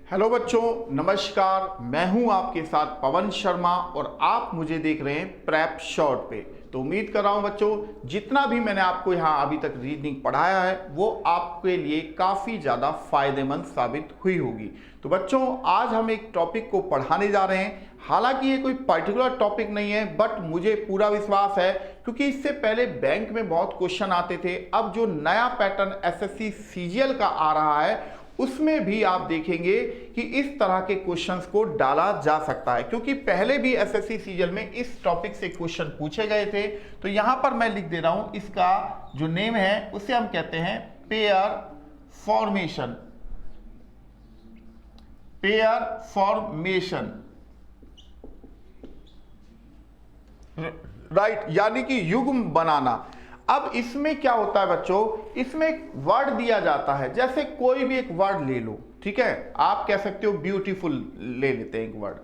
Hello बच्चों, नमस्कार। मैं हूं आपके साथ पवन शर्मा और आप मुझे देख रहे हैं प्रेप शॉर्ट पे। तो उम्मीद कर रहा हूं बच्चों, जितना भी मैंने आपको यहां अभी तक रीडिंग पढ़ाया है वो आपके लिए काफ़ी ज़्यादा फायदेमंद साबित हुई होगी। तो बच्चों, आज हम एक टॉपिक को पढ़ाने जा रहे हैं। हालांकि ये कोई पर्टिकुलर टॉपिक नहीं है, बट मुझे पूरा विश्वास है क्योंकि इससे पहले बैंक में बहुत क्वेश्चन आते थे। अब जो नया पैटर्न एसएससी सीजीएल का आ रहा है उसमें भी आप देखेंगे कि इस तरह के क्वेश्चंस को डाला जा सकता है, क्योंकि पहले भी एसएससी सीजीएल में इस टॉपिक से क्वेश्चन पूछे गए थे। तो यहां पर मैं लिख दे रहा हूं, इसका जो नेम है उसे हम कहते हैं pair formation. Pair formation, right, यानी कि युग्म बनाना। अब इसमें क्या होता है बच्चों, इसमें एक वर्ड दिया जाता है। जैसे कोई भी एक वर्ड ले लो, ठीक है, आप कह सकते हो ब्यूटीफुल, ले लेते हैं एक वर्ड।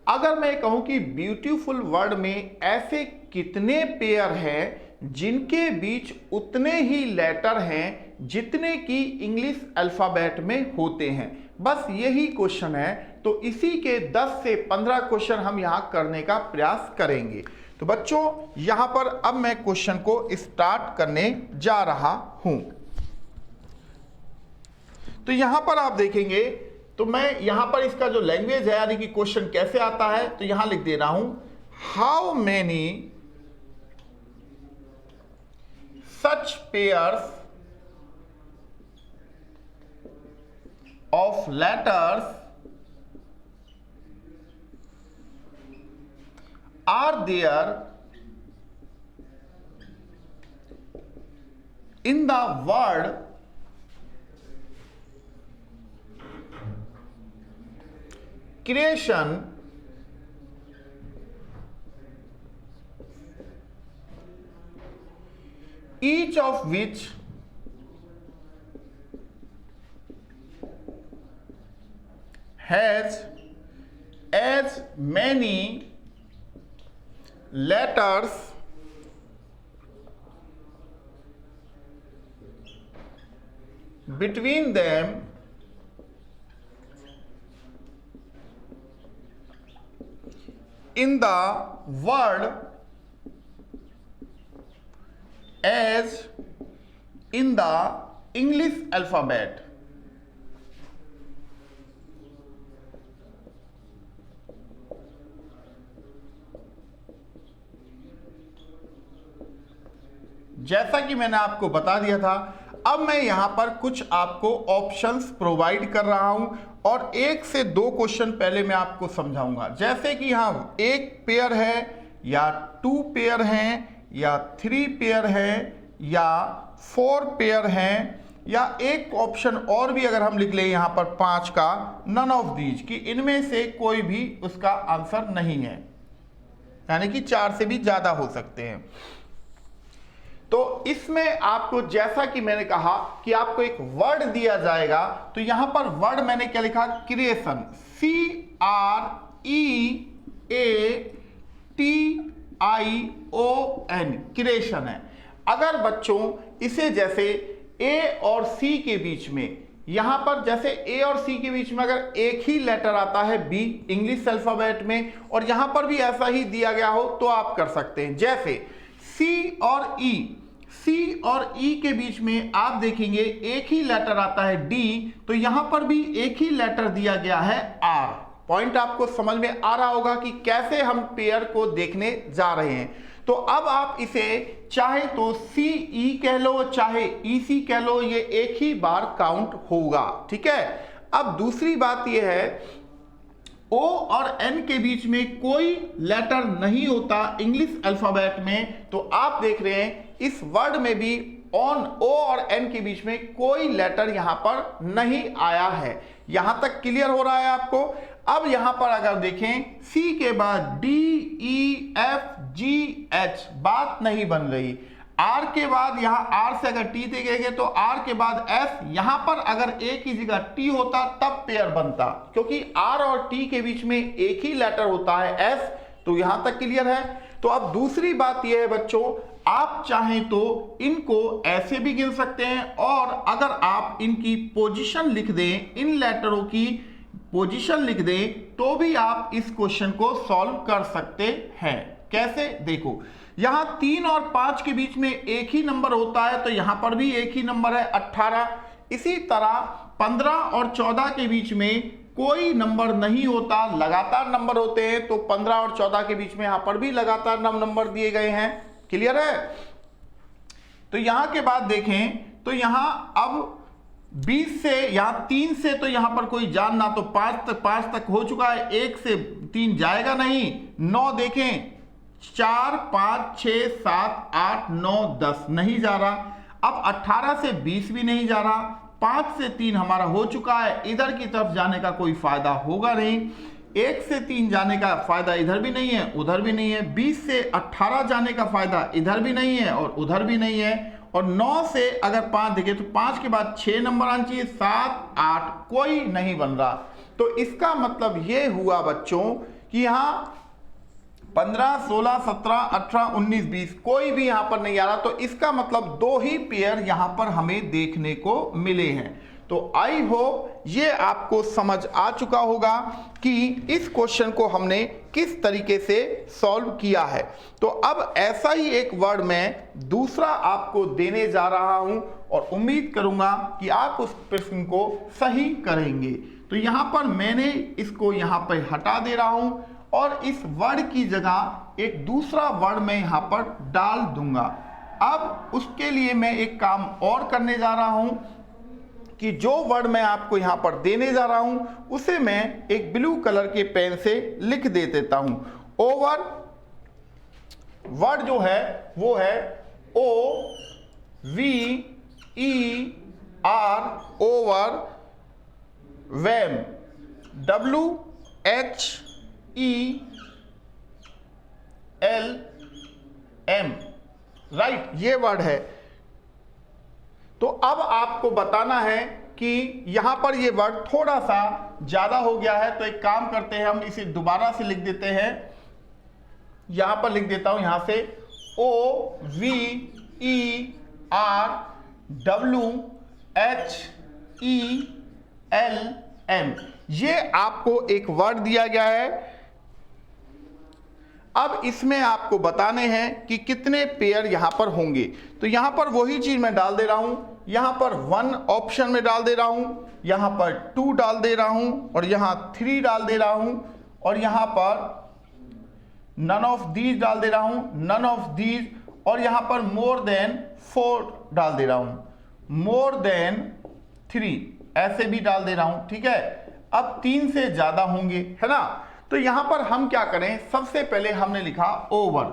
अगर मैं कहूं कि ब्यूटीफुल वर्ड में ऐसे कितने पेयर हैं जिनके बीच उतने ही लेटर हैं जितने कि इंग्लिश अल्फाबेट में होते हैं, बस यही क्वेश्चन है। तो इसी के 10 से 15 क्वेश्चन हम यहां करने का प्रयास करेंगे। तो बच्चों, यहां पर अब मैं क्वेश्चन को स्टार्ट करने जा रहा हूं। तो यहां पर आप देखेंगे, तो मैं यहां पर इसका जो लैंग्वेज है यानी कि क्वेश्चन कैसे आता है, तो यहां लिख दे रहा हूं, how many such pairs of letters are there in the word creation each of which has as many letters between them in the word as in the English alphabet। जैसा कि मैंने आपको बता दिया था, अब मैं यहां पर कुछ आपको ऑप्शंस प्रोवाइड कर रहा हूं और 1 से 2 क्वेश्चन पहले मैं आपको समझाऊंगा। जैसे कि यहां 1 पेयर है या 2 पेयर हैं या 3 पेयर है या 4 पेयर हैं, या एक ऑप्शन और भी अगर हम लिख लें यहां पर 5 का, नन ऑफ दीज, कि इनमें से कोई भी उसका आंसर नहीं है, यानी कि 4 से भी ज्यादा हो सकते हैं। तो इसमें आपको, जैसा कि मैंने कहा कि आपको एक वर्ड दिया जाएगा, तो यहां पर वर्ड मैंने क्या लिखा, क्रिएशन, CREATION, क्रिएशन है। अगर बच्चों इसे जैसे ए और सी के बीच में, यहां पर जैसे ए और सी के बीच में अगर एक ही लेटर आता है बी इंग्लिश अल्फाबेट में, और यहां पर भी ऐसा ही दिया गया हो, तो आप कर सकते हैं। जैसे सी और ई, सी और ई के बीच में आप देखेंगे एक ही लेटर आता है डी, तो यहां पर भी एक ही लेटर दिया गया है आर। पॉइंट आपको समझ में आ रहा होगा कि कैसे हम पेयर को देखने जा रहे हैं। तो अब आप इसे चाहे तो सी ई कह लो, चाहे ई सी कह लो, ये एक ही बार काउंट होगा, ठीक है। अब दूसरी बात यह है, ओ और एन के बीच में कोई लेटर नहीं होता इंग्लिश अल्फाबेट में, तो आप देख रहे हैं इस वर्ड में भी ऑन ओ और एन के बीच में कोई लेटर यहां पर नहीं आया है। यहां तक क्लियर हो रहा है आपको। अब यहां पर अगर देखें, सी के बाद D E F G H, बात नहीं बन रही। आर के बाद यहां आर से अगर टी देखेंगे तो आर के बाद एस, यहां पर अगर ए की जगह टी होता तब पेयर बनता, क्योंकि आर और टी के बीच में एक ही लेटर होता है एस। तो यहां तक क्लियर है। तो अब दूसरी बात यह है बच्चों, आप चाहें तो इनको ऐसे भी गिन सकते हैं, और अगर आप इनकी पोजीशन लिख दें, इन लेटरों की पोजीशन लिख दें तो भी आप इस क्वेश्चन को सॉल्व कर सकते हैं। कैसे? देखो, यहां 3 और 5 के बीच में एक ही नंबर होता है, तो यहां पर भी एक ही नंबर है 18। इसी तरह 15 और 14 के बीच में कोई नंबर नहीं होता, लगातार नंबर होते हैं, तो 15 और 14 के बीच में यहां पर भी लगातार नंबर दिए गए हैं। क्लियर है? तो यहां के बाद देखें तो यहां अब 20 से, यहां 3 से तो यहां पर कोई जान ना, तो 5 तक हो चुका है, 1 से 3 जाएगा नहीं। 9 देखें, 4 5 6 7 8 9 10 नहीं जा रहा। अब 18 से 20 भी नहीं जा रहा। 5 से 3 हमारा हो चुका है, इधर की तरफ जाने का कोई फायदा होगा नहीं। 1 से 3 जाने का फायदा इधर भी नहीं है, उधर भी नहीं है। 20 से 18 जाने का फायदा इधर भी नहीं है और उधर भी नहीं है। और 9 से अगर 5 देखें तो 5 के बाद 6 नंबर आना चाहिए, 7 8 कोई नहीं बन रहा। तो इसका मतलब ये हुआ बच्चों कि यहाँ 15 16 17 18 19 20 कोई भी यहां पर नहीं आ रहा। तो इसका मतलब 2 ही पेयर यहां पर हमें देखने को मिले हैं। तो आई होप ये आपको समझ आ चुका होगा कि इस क्वेश्चन को हमने किस तरीके से सॉल्व किया है। तो अब ऐसा ही एक वर्ड मैं दूसरा आपको देने जा रहा हूं और उम्मीद करूंगा कि आप उस प्रश्न को सही करेंगे। तो यहां पर मैंने इसको यहां पर हटा दे रहा हूं और इस वर्ड की जगह एक दूसरा वर्ड मैं यहां पर डाल दूंगा। अब उसके लिए मैं एक काम और करने जा रहा हूं कि जो वर्ड मैं आपको यहां पर देने जा रहा हूं उसे मैं एक ब्लू कलर के पेन से लिख दे देता हूं। ओवर, वर्ड जो है वो है OVER, ओवर, वेम, WHELM, राइट, ये वर्ड है। तो अब आपको बताना है कि यहां पर ये वर्ड थोड़ा सा ज्यादा हो गया है, तो एक काम करते हैं, हम इसे दोबारा से लिख देते हैं। यहां पर लिख देता हूं, यहां से OVERWHELM, ये आपको एक वर्ड दिया गया है। अब इसमें आपको बताने हैं कि कितने पेयर यहां पर होंगे। तो यहां पर वही चीज मैं डाल दे रहा हूं, यहां पर 1 ऑप्शन में डाल दे रहा हूं, यहां पर 2 डाल दे रहा हूं और यहां 3 डाल दे रहा हूं और यहां पर नन ऑफ दीज डाल दे रहा हूं, नन ऑफ दीज, और यहां पर मोर देन 4 डाल दे रहा हूं, मोर देन 3 ऐसे भी डाल दे रहा हूं। ठीक है, अब 3 से ज्यादा होंगे, है ना। तो यहां पर हम क्या करें, सबसे पहले हमने लिखा ओवर,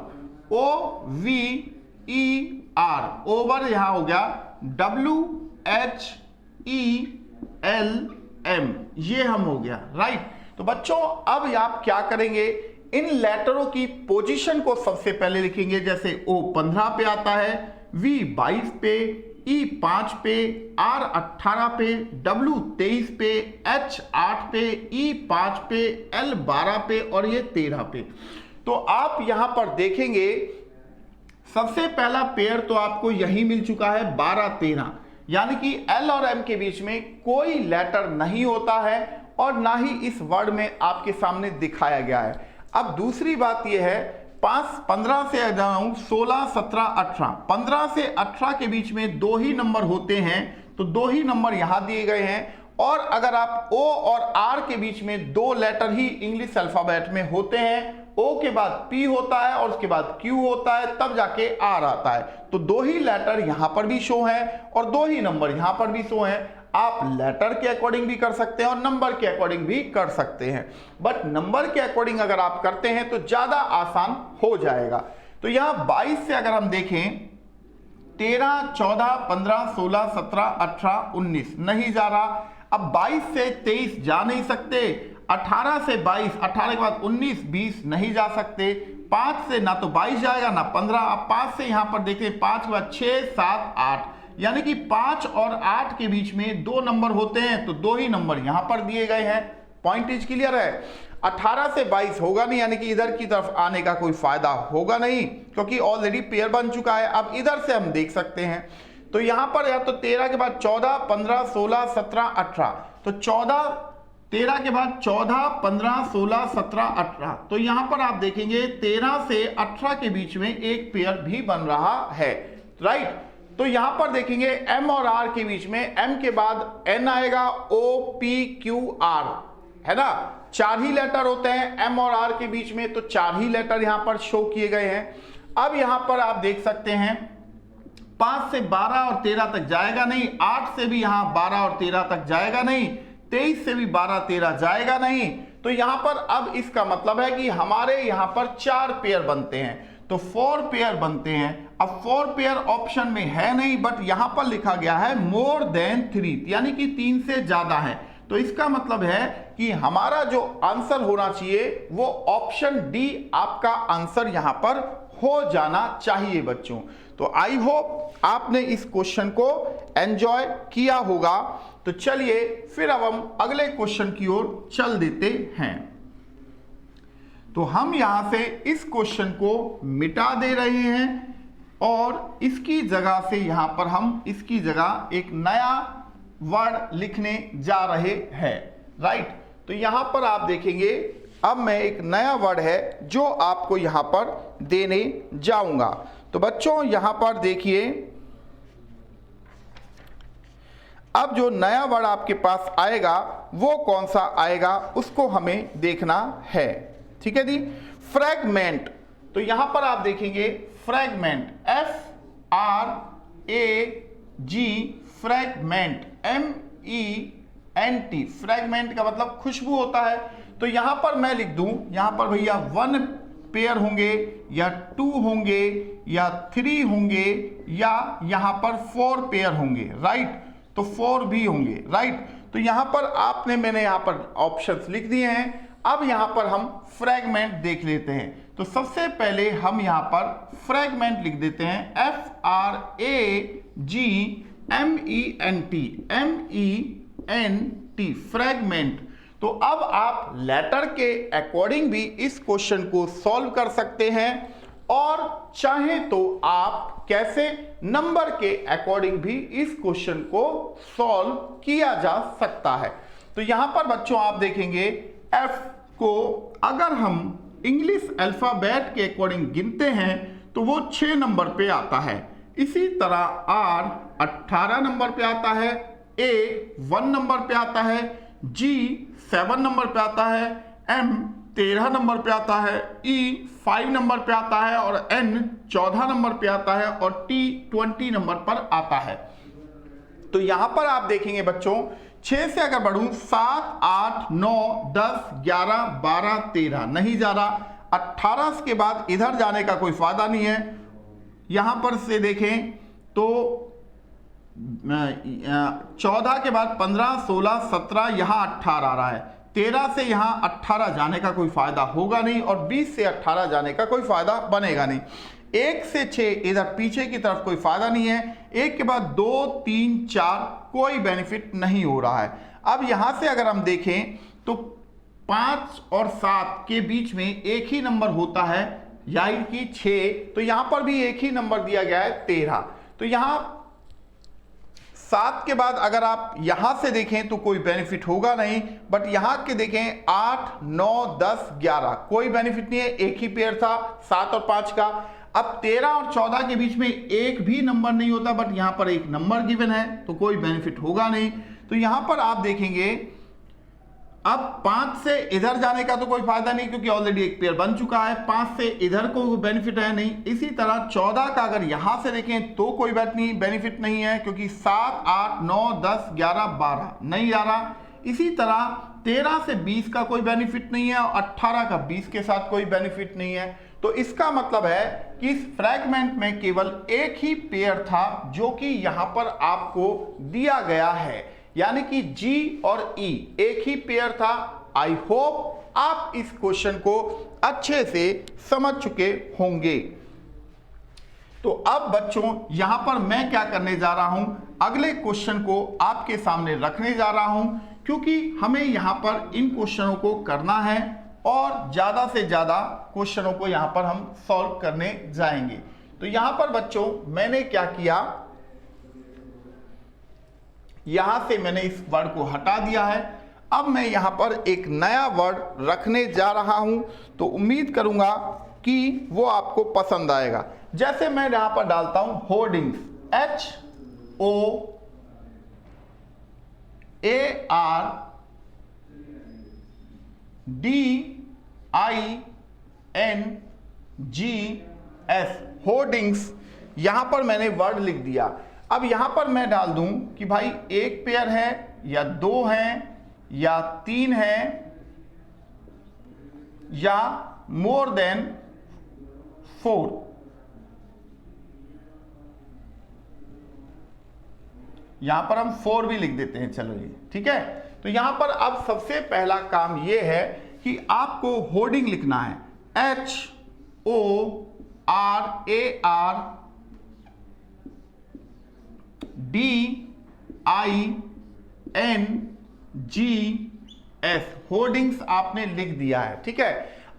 OVER, ओवर यहां हो गया WHELM, ये हम हो गया, राइट। तो बच्चों अब आप क्या करेंगे, इन लेटरों की पोजीशन को सबसे पहले लिखेंगे। जैसे O 15 पे आता है, V 22 पे, E 5 पे, R 18 पे, W 23 पे, H 8 पे, E 5 पे, L 12 पे और ये 13 पे। तो आप यहां पर देखेंगे सबसे पहला पेयर तो आपको यही मिल चुका है 12 13, यानी कि L और M के बीच में कोई लेटर नहीं होता है और ना ही इस वर्ड में आपके सामने दिखाया गया है। अब दूसरी बात यह है, 15 से 16 17 18, 15 से 18 के बीच में 2 ही नंबर होते हैं, तो 2 ही नंबर यहां दिए गए हैं। और अगर आप O और R के बीच में 2 लेटर ही इंग्लिश अल्फाबेट में होते हैं, O के बाद P होता है और उसके बाद Q होता है, तब जाके R आता है। तो 2 ही लेटर यहां पर भी शो हैं और 2 ही नंबर यहां पर भी शो हैं। आप लेटर के अकॉर्डिंग भी कर सकते हैं और नंबर के अकॉर्डिंग भी कर सकते हैं, बट नंबर के अकॉर्डिंग अगर आप करते हैं तो ज्यादा आसान हो जाएगा। तो यहां 22 से अगर हम देखें, 13 14 15 16 17 18 19 नहीं जा रहा। अब 22 से 23 जा नहीं सकते, 18 से 22, 18 के बाद 19 20 नहीं जा सकते, 5 से ना तो 22 जाएगा ना 15। अब 5 से यहां पर देखें, 5 के बाद 6 7 8, यानी कि 5 और 8 के बीच में 2 नंबर होते हैं, तो 2 ही नंबर यहां पर दिए गए हैं। पॉइंट इज क्लियर है। 18 से 22 होगा नहीं, यानी कि इधर की तरफ आने का कोई फायदा होगा नहीं, क्योंकि ऑलरेडी पेयर बन चुका है। अब इधर से हम देख सकते हैं, तो यहां पर या तो 13 के बाद 14 15 16 17 18, तो 14 13 के बाद 14, 15, 16, 17, 18। तो यहां पर आप देखेंगे 13 से 18 के बीच में एक पेयर भी बन रहा है, राइट। तो यहां पर देखेंगे M और R के बीच में M के बाद N आएगा, O, P, Q, R, है ना। 4 ही लेटर होते हैं M और R के बीच में, तो 4 ही लेटर यहां पर शो किए गए हैं। अब यहां पर आप देख सकते हैं 5 से 12 और 13 तक जाएगा नहीं, 8 से भी यहां 12 और 13 तक जाएगा नहीं, 23 से भी 12, 13 जाएगा नहीं। तो यहां पर अब इसका मतलब है कि हमारे यहां पर 4 पेयर बनते हैं, तो 4 पेयर बनते हैं। अब 4 पेयर ऑप्शन में है नहीं, बट यहां पर लिखा गया है मोर देन 3, यानी कि 3 से ज्यादा है। तो इसका मतलब है कि हमारा जो आंसर होना चाहिए वो ऑप्शन डी आपका आंसर यहां पर हो जाना चाहिए बच्चों। तो आई होप आपने इस क्वेश्चन को एंजॉय किया होगा। तो चलिए फिर अब हम अगले क्वेश्चन की ओर चल देते हैं। तो हम यहां से इस क्वेश्चन को मिटा दे रहे हैं और इसकी जगह से यहां पर हम इसकी जगह एक नया वर्ड लिखने जा रहे हैं, राइट। तो यहां पर आप देखेंगे अब मैं एक नया वर्ड है जो आपको यहां पर देने जाऊंगा। तो बच्चों यहां पर देखिए, अब जो नया वर्ड आपके पास आएगा वो कौन सा आएगा उसको हमें देखना है, ठीक है जी। फ्रैगमेंट, तो यहां पर आप देखेंगे fragment, FRAG, fragment, MENT, fragment का मतलब खुशबू होता है। तो यहां पर मैं लिख दूं, यहां पर भैया 1 पेयर होंगे या 2 होंगे या 3 होंगे या यहां पर 4 पेयर होंगे, राइट। तो 4 भी होंगे, राइट। तो यहां पर आपने मैंने यहां पर ऑप्शंस लिख दिए हैं। अब यहां पर हम फ्रैगमेंट देख लेते हैं। तो सबसे पहले हम यहां पर फ्रैगमेंट लिख देते हैं, FRAGMENT, फ्रैगमेंट। तो अब आप लेटर के अकॉर्डिंग भी इस क्वेश्चन को सॉल्व कर सकते हैं और चाहे तो आप कैसे नंबर के अकॉर्डिंग भी इस क्वेश्चन को सॉल्व किया जा सकता है। तो यहां पर बच्चों आप देखेंगे F को अगर हम इंग्लिश अल्फाबेट के अकॉर्डिंग गिनते हैं तो वो 6 नंबर पे आता है। इसी तरह R 18 नंबर पे आता है, A 1 नंबर पे आता है, G 7 नंबर पे आता है, M 13 नंबर पे आता है, E 5 नंबर पे आता है और N 14 नंबर पे आता है और T 20 नंबर पर आता है। तो यहां पर आप देखेंगे बच्चों 6 से अगर बढ़ूं 7, 8, 9, 10, 11, 12, 13 नहीं जा रहा। 18 के बाद इधर जाने का कोई फायदा नहीं है। यहां पर से देखें तो 14 के बाद 15, 16, 17, यहां 18 आ रहा है। 13 से यहां 18 जाने का कोई फायदा होगा नहीं और 20 से 18 जाने का कोई फायदा बनेगा नहीं। 1 से 6 इधर पीछे की तरफ कोई फायदा नहीं है। 1 के बाद 2, 3, 4 कोई बेनिफिट नहीं हो रहा है। अब यहां से अगर हम देखें तो 5 और 7 के बीच में एक ही नंबर होता है, यानी कि 6। तो यहां पर भी एक ही नंबर दिया गया है 13। तो यहां 7 के बाद अगर आप यहां से देखें तो कोई बेनिफिट होगा नहीं, बट यहां के देखें 8, 9, 10, 11 कोई बेनिफिट नहीं है, एक ही पेयर था 7 और 5 का। अब 13 और 14 के बीच में एक भी नंबर नहीं होता, बट यहां पर एक नंबर गिवन है तो कोई बेनिफिट होगा नहीं। तो यहां पर आप देखेंगे अब 5 से इधर जाने का तो कोई फायदा नहीं क्योंकि ऑलरेडी एक पेयर बन चुका है। 5 से इधर को बेनिफिट है नहीं। इसी तरह 14 का अगर यहां से देखें तो कोई बेनिफिट नहीं है क्योंकि 7, 8, 9, 10, 11, 12 नहीं आ रहा। इसी तरह 13 से 20 का कोई बेनिफिट नहीं है और 18 का 20 के साथ कोई बेनिफिट नहीं है। तो इसका मतलब है कि इस फ्रैगमेंट में केवल एक ही पेयर था जो कि यहां पर आपको दिया गया है, यानी कि G और E एक ही पेयर था। आई होप आप इस क्वेश्चन को अच्छे से समझ चुके होंगे। तो अब बच्चों यहां पर मैं क्या करने जा रहा हूं, अगले क्वेश्चन को आपके सामने रखने जा रहा हूं क्योंकि हमें यहां पर इन क्वेश्चनों को करना है और ज्यादा से ज्यादा क्वेश्चनों को यहां पर हम सॉल्व करने जाएंगे। तो यहां पर बच्चों मैंने क्या किया, यहां से मैंने इस वर्ड को हटा दिया है। अब मैं यहां पर एक नया वर्ड रखने जा रहा हूं, तो उम्मीद करूंगा कि वो आपको पसंद आएगा। जैसे मैं यहां पर डालता हूं होर्डिंग्स, HOARDINGS, होर्डिंग्स, यहां पर मैंने वर्ड लिख दिया। अब यहां पर मैं डाल दूं कि भाई एक पेयर है या दो हैं या तीन हैं या मोर देन 4। यहां पर हम 4 भी लिख देते हैं, चलो ये ठीक है। तो यहां पर अब सबसे पहला काम ये है कि आपको होर्डिंग लिखना है, HORDINGS, होर्डिंग्स आपने लिख दिया है, ठीक है।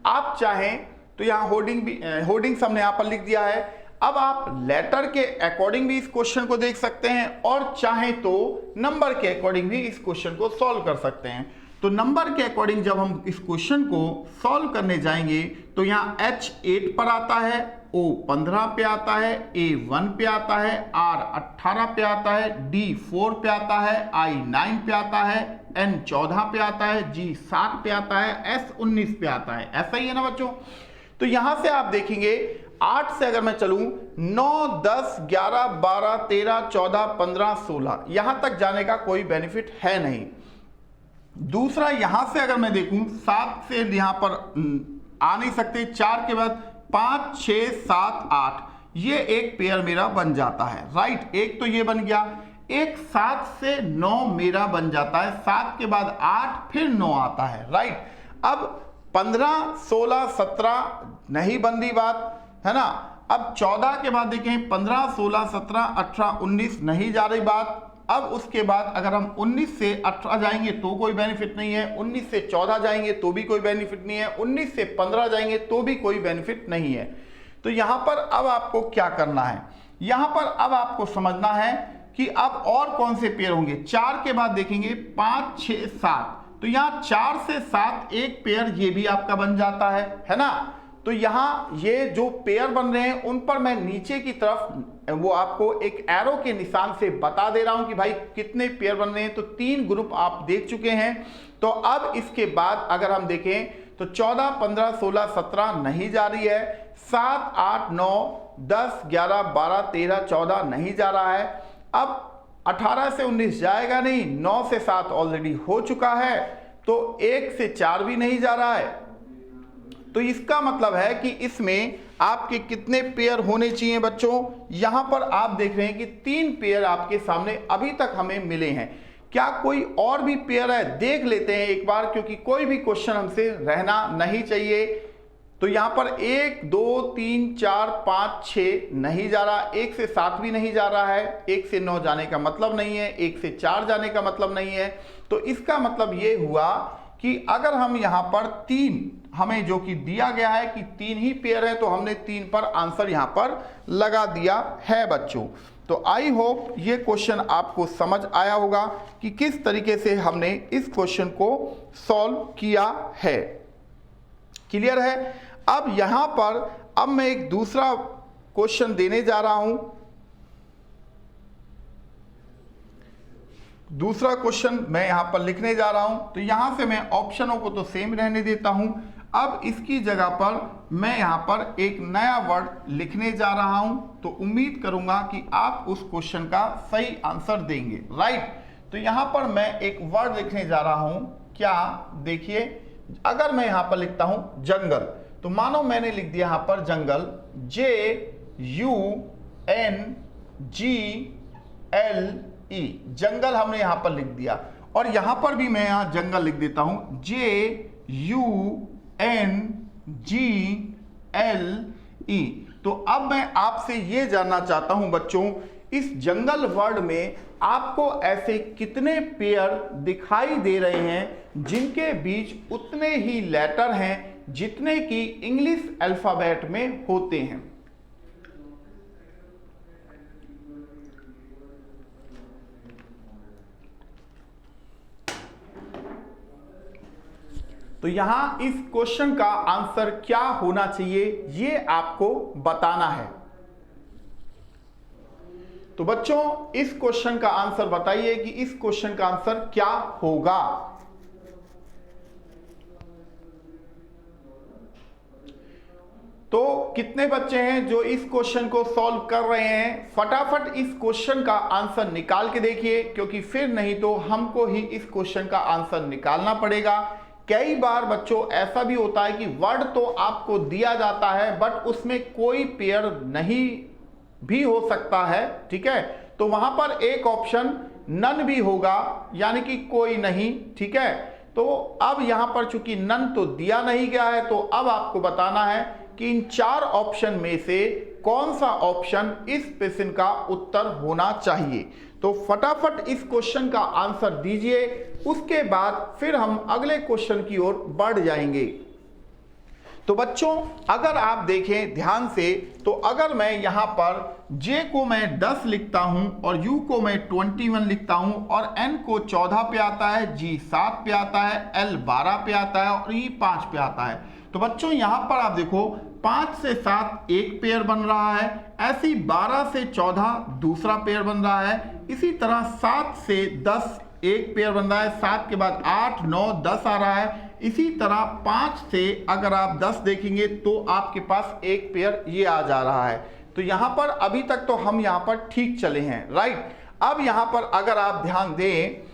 आप चाहें तो यहां होर्डिंग्स हमने यहां पर लिख दिया है। अब आप लेटर के अकॉर्डिंग भी इस क्वेश्चन को देख सकते हैं और चाहें तो नंबर के अकॉर्डिंग भी इस क्वेश्चन को सॉल्व कर सकते हैं। तो नंबर के अकॉर्डिंग जब हम इस क्वेश्चन को सॉल्व करने जाएंगे तो यहाँ H 8 पर आता है, O 15 पे आता है, A 1 पे आता है, R 18 पे आता है, D 4 पे आता है, I 9 पे आता है, N 14 पे आता है, G 7 पे आता है, S 19 पे आता है। ऐसा ही है ना बच्चों। तो यहां से आप देखेंगे 8 से अगर मैं चलूं 9, 10, 11, 12, 13, 14, 15, 16, यहां तक जाने का कोई बेनिफिट है नहीं। दूसरा यहां से अगर मैं देखूं 7 से यहां पर आ नहीं सकते, 4 के बाद 5, 6, 7, 8, ये एक पेयर मेरा बन जाता है, राइट। एक तो ये बन गया, एक 7 से 9 मेरा बन जाता है, 7 के बाद 8 फिर 9 आता है, राइट। अब 15, 16, 17 नहीं बनती बात, है ना। अब 14 के बाद देखें 15, 16, 17, 18, 19 नहीं जा रही बात। अब उसके बाद अगर हम 19 से 18 जाएंगे तो कोई बेनिफिट नहीं है, 19 से 14 जाएंगे तो भी कोई बेनिफिट नहीं है, 19 से 15 जाएंगे तो भी कोई बेनिफिट नहीं है। तो यहां पर अब आपको क्या करना है, यहां पर अब आपको समझना है कि अब और कौन से पेयर होंगे। 4 के बाद देखेंगे 5, 6, 7, तो यहां 4 से 7 एक पेयर ये भी आपका बन जाता है ना। तो यहां ये जो पेयर बन रहे हैं उन पर मैं नीचे की तरफ वो आपको एक एरो के निशान से बता दे रहा हूं कि भाई कितने पेयर बन रहे हैं। तो 3 ग्रुप आप देख चुके हैं। तो अब इसके बाद अगर हम देखें तो 14, 15, 16, 17 नहीं जा रही है, 7, 8, 9, 10, 11, 12, 13, 14 नहीं जा रहा है। अब 18 से 19 जाएगा नहीं, 9 से 7 ऑलरेडी हो चुका है, तो 1 से 4 भी नहीं जा रहा है। तो इसका मतलब है कि इसमें आपके कितने पेयर होने चाहिए बच्चों। यहां पर आप देख रहे हैं कि 3 पेयर आपके सामने अभी तक हमें मिले हैं। क्या कोई और भी पेयर है, देख लेते हैं एक बार, क्योंकि कोई भी क्वेश्चन हमसे रहना नहीं चाहिए। तो यहां पर 1, 2, 3, 4, 5, 6 नहीं जा रहा, 1 से 7 भी नहीं जा रहा है, 1 से 9 जाने का मतलब नहीं है, 1 से 4 जाने का मतलब नहीं है। तो इसका मतलब ये हुआ कि अगर हम यहां पर 3, हमें जो कि दिया गया है कि 3 ही पेयर है, तो हमने 3 पर आंसर यहां पर लगा दिया है बच्चों। तो आई होप ये क्वेश्चन आपको समझ आया होगा कि किस तरीके से हमने इस क्वेश्चन को सॉल्व किया है। क्लियर है। अब यहां पर अब मैं एक दूसरा क्वेश्चन देने जा रहा हूं। दूसरा क्वेश्चन मैं यहां पर लिखने जा रहा हूं। तो यहां से मैं ऑप्शनों को तो सेम रहने देता हूं। अब इसकी जगह पर मैं यहां पर एक नया वर्ड लिखने जा रहा हूं। तो उम्मीद करूंगा कि आप उस क्वेश्चन का सही आंसर देंगे, राइट। तो यहां पर मैं एक वर्ड लिखने जा रहा हूं। क्या, देखिए, अगर मैं यहां पर लिखता हूं जंगल, तो मानो मैंने लिख दिया यहां पर जंगल, JUNGLE, जंगल हमने यहां पर लिख दिया। और यहां पर भी मैं यहां जंगल लिख देता हूं, JUNGLE। तो अब मैं आपसे ये जानना चाहता हूं बच्चों, इस जंगल वर्ड में आपको ऐसे कितने पेयर दिखाई दे रहे हैं जिनके बीच उतने ही लेटर हैं जितने कि इंग्लिश अल्फाबेट में होते हैं। तो यहां इस क्वेश्चन का आंसर क्या होना चाहिए ये आपको बताना है। तो बच्चों इस क्वेश्चन का आंसर बताइए कि इस क्वेश्चन का आंसर क्या होगा। तो कितने बच्चे हैं जो इस क्वेश्चन को सॉल्व कर रहे हैं? फटाफट इस क्वेश्चन का आंसर निकाल के देखिए, क्योंकि फिर नहीं तो हमको ही इस क्वेश्चन का आंसर निकालना पड़ेगा। कई बार बच्चों ऐसा भी होता है कि वर्ड तो आपको दिया जाता है बट उसमें कोई पेयर नहीं भी हो सकता है, ठीक है। तो वहां पर एक ऑप्शन नन भी होगा, यानी कि कोई नहीं, ठीक है। तो अब यहां पर चूंकि नन तो दिया नहीं गया है, तो अब आपको बताना है कि इन 4 ऑप्शन में से कौन सा ऑप्शन इस प्रश्न का उत्तर होना चाहिए। तो फटाफट इस क्वेश्चन का आंसर दीजिए, उसके बाद फिर हम अगले क्वेश्चन की ओर बढ़ जाएंगे। तो बच्चों अगर आप देखें ध्यान से, तो अगर मैं यहां पर J को मैं 10 लिखता हूं और U को मैं 21 लिखता हूं और N को 14 पे आता है, G 7 पे आता है, L 12 पे आता है और E 5 पे आता है। तो बच्चों यहां पर आप देखो 5 से 7 एक पेयर बन रहा है, ऐसी 12 से 14 दूसरा पेयर बन रहा है, इसी तरह 7 से 10 एक पेयर बन रहा है, 7 के बाद 8 9 10 आ रहा है, इसी तरह 5 से अगर आप 10 देखेंगे तो आपके पास एक पेयर ये आ जा रहा है। तो यहां पर अभी तक तो हम यहां पर ठीक चले हैं, राइट। अब यहां पर अगर आप ध्यान दें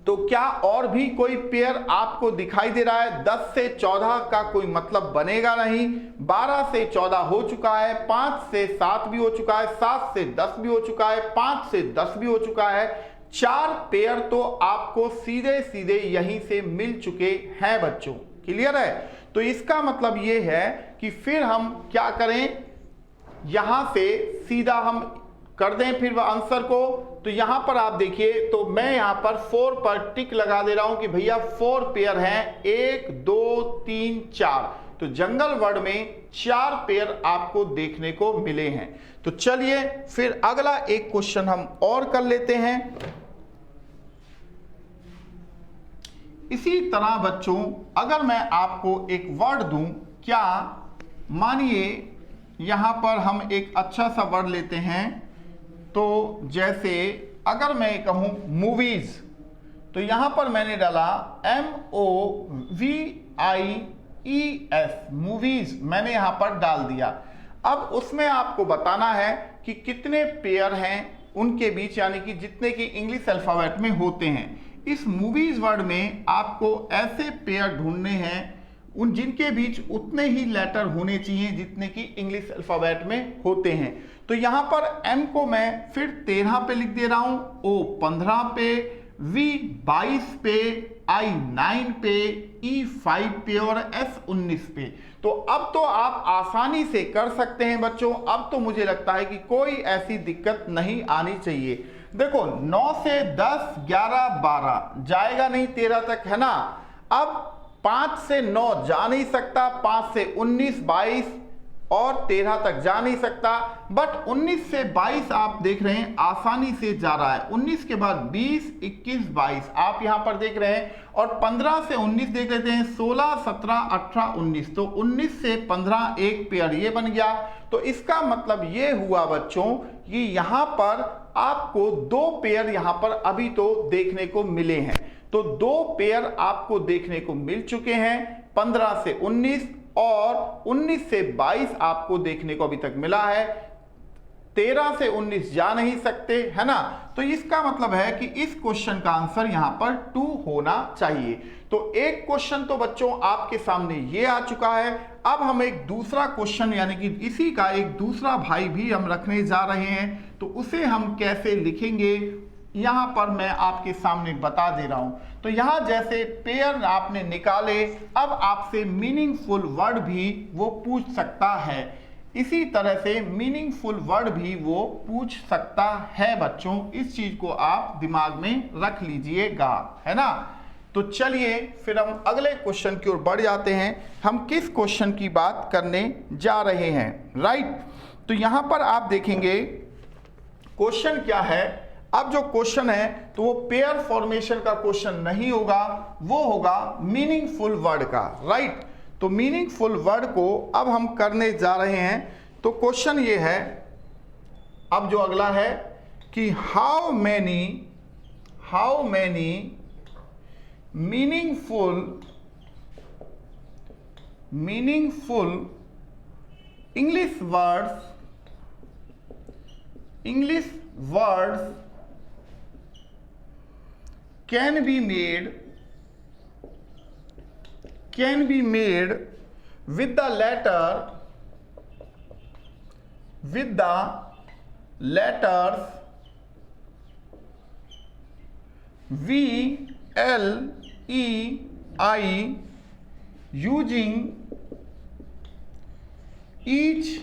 तो क्या और भी कोई पेयर आपको दिखाई दे रहा है? 10 से 14 का कोई मतलब बनेगा नहीं, 12 से 14 हो चुका है, 5 से 7 भी हो चुका है, 7 से 10 भी हो चुका है, 5 से 10 भी हो चुका है, 4 पेयर तो आपको सीधे सीधे यहीं से मिल चुके हैं बच्चों, क्लियर है। तो इसका मतलब ये है कि फिर हम क्या करें, यहां से सीधा हम कर दें फिर आंसर को। तो यहां पर आप देखिए, तो मैं यहां पर 4 पर टिक लगा दे रहा हूं कि भैया 4 पेयर हैं, 1 2 3 4। तो जंगल वर्ड में 4 पेयर आपको देखने को मिले हैं। तो चलिए फिर अगला एक क्वेश्चन हम और कर लेते हैं। इसी तरह बच्चों अगर मैं आपको एक वर्ड दूं, क्या मानिए यहां पर हम एक अच्छा सा वर्ड लेते हैं, तो जैसे अगर मैं कहूं मूवीज, तो यहां पर मैंने डाला MOVIES, मूवीज मैंने यहां पर डाल दिया। अब उसमें आपको बताना है कि कितने पेयर हैं उनके बीच, यानी कि जितने कि इंग्लिश अल्फाबेट में होते हैं। इस मूवीज वर्ड में आपको ऐसे पेयर ढूंढने हैं उन जिनके बीच उतने ही लेटर होने चाहिए जितने कि इंग्लिश अल्फाबेट में होते हैं। तो यहां पर M को मैं फिर 13 पे लिख दे रहा हूं, O 15 पे, V 22 पे, I 9 पे, E 5 पे और S 19 पे। तो अब तो आप आसानी से कर सकते हैं बच्चों। अब तो मुझे लगता है कि कोई ऐसी दिक्कत नहीं आनी चाहिए। देखो 9 से 10 11 12 जाएगा नहीं 13 तक, है ना। अब 5 से 9 जा नहीं सकता, 5 से 19 22 और 13 तक जा नहीं सकता, बट 19 से 22 आप देख रहे हैं आसानी से जा रहा है। 19 के बाद 20 21 22 आप यहां पर देख रहे हैं, और 15 से 19 देख लेते हैं, 16 17 18 19। तो 19 से 15 एक पेयर ये बन गया। तो इसका मतलब ये हुआ बच्चों कि यहां पर आपको 2 पेयर यहां पर अभी तो देखने को मिले हैं। तो 2 पेयर आपको देखने को मिल चुके हैं, 15 से 19 और 19 से 22 आपको देखने को अभी तक मिला है। 13 से 19 जा नहीं सकते, है ना। तो इसका मतलब है कि इस क्वेश्चन का आंसर यहां पर 2 होना चाहिए। तो एक क्वेश्चन तो बच्चों आपके सामने ये आ चुका है। अब हम एक दूसरा क्वेश्चन यानी कि इसी का एक दूसरा भाई भी हम रखने जा रहे हैं। तो उसे हम कैसे लिखेंगे यहां पर मैं आपके सामने बता दे रहा हूं। तो यहां जैसे पेयर आपने निकाले, अब आपसे मीनिंगफुल वर्ड भी वो पूछ सकता है। इसी तरह से मीनिंगफुल वर्ड भी वो पूछ सकता है बच्चों। इस चीज को आप दिमाग में रख लीजिएगा, है ना। तो चलिए फिर हम अगले क्वेश्चन की ओर बढ़ जाते हैं। हम किस क्वेश्चन की बात करने जा रहे हैं, राइट। तो यहां पर आप देखेंगे क्वेश्चन क्या है। अब जो क्वेश्चन है तो वो पेयर फॉर्मेशन का क्वेश्चन नहीं होगा, वो होगा मीनिंगफुल वर्ड का, राइट। तो मीनिंगफुल वर्ड को अब हम करने जा रहे हैं। तो क्वेश्चन ये है, अब जो अगला है कि how many meaningful English words can be made with the letters V, L, E, I using each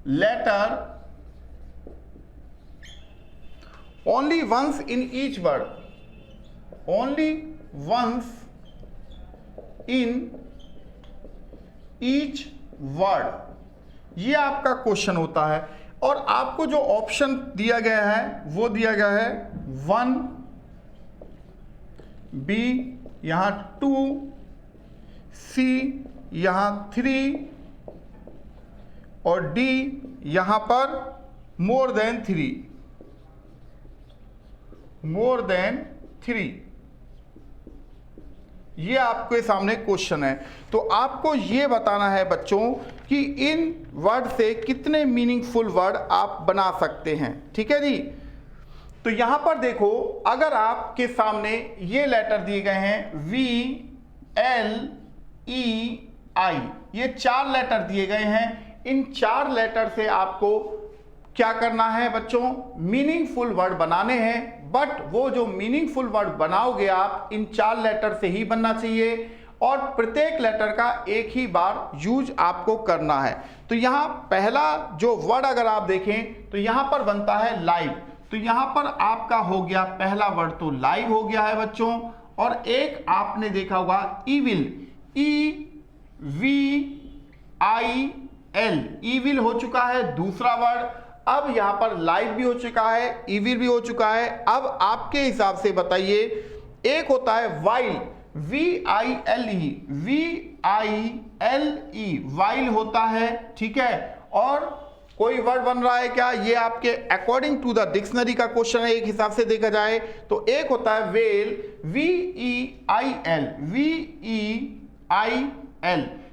letter only once in each word, only once in each word। ये आपका क्वेश्चन होता है और आपको जो ऑप्शन दिया गया है वो दिया गया है 1, B यहां 2, C यहां 3 और D यहां पर मोर देन 3। ये आपके सामने क्वेश्चन है। तो आपको ये बताना है बच्चों कि इन वर्ड से कितने मीनिंगफुल वर्ड आप बना सकते हैं, ठीक है जी। तो यहां पर देखो, अगर आपके सामने ये लेटर दिए गए हैं V, L, E, I, ये 4 लेटर दिए गए हैं। इन 4 लेटर से आपको क्या करना है बच्चों, मीनिंगफुल वर्ड बनाने हैं। बट वो जो मीनिंगफुल वर्ड बनाओगे आप इन 4 लेटर से ही बनना चाहिए और प्रत्येक लेटर का एक ही बार यूज आपको करना है। तो यहां पहला जो वर्ड अगर आप देखें तो यहां पर बनता है लाइव। तो यहां पर आपका हो गया पहला वर्ड तो लाइव हो गया है बच्चों। और एक आपने देखा होगा ईविल, EVIL, ईविल हो चुका है दूसरा वर्ड। अब यहां पर लाइव भी हो चुका है, ईविल भी हो चुका है। अब आपके हिसाब से बताइए, एक होता है वाइल, VILE, वाइल होता है, ठीक है। और कोई वर्ड बन रहा है क्या, ये आपके अकॉर्डिंग टू द डिक्शनरी का क्वेश्चन है एक हिसाब से देखा जाए तो। एक होता है वेल, VEIL,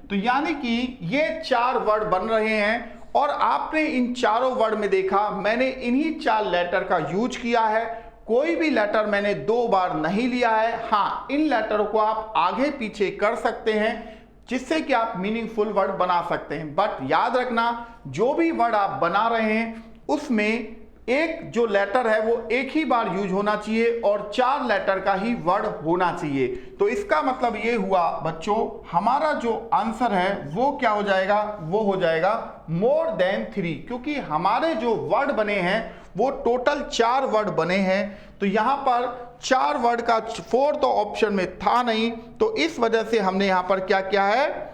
तो यानी कि ये 4 वर्ड बन रहे हैं और आपने इन चारों वर्ड में देखा मैंने इन्हीं 4 लेटर का यूज किया है। कोई भी लेटर मैंने 2 बार नहीं लिया है। हाँ, इन लेटरों को आप आगे पीछे कर सकते हैं जिससे कि आप मीनिंगफुल वर्ड बना सकते हैं। बट याद रखना, जो भी वर्ड आप बना रहे हैं उसमें एक जो लेटर है वो एक ही बार यूज होना चाहिए और 4 लेटर का ही वर्ड होना चाहिए। तो इसका मतलब ये हुआ बच्चों, हमारा जो आंसर है वो क्या हो जाएगा, वो हो जाएगा मोर देन 3, क्योंकि हमारे जो वर्ड बने हैं वो टोटल 4 वर्ड बने हैं। तो यहां पर 4 वर्ड का 4th ऑप्शन में था नहीं, तो इस वजह से हमने यहां पर क्या किया है,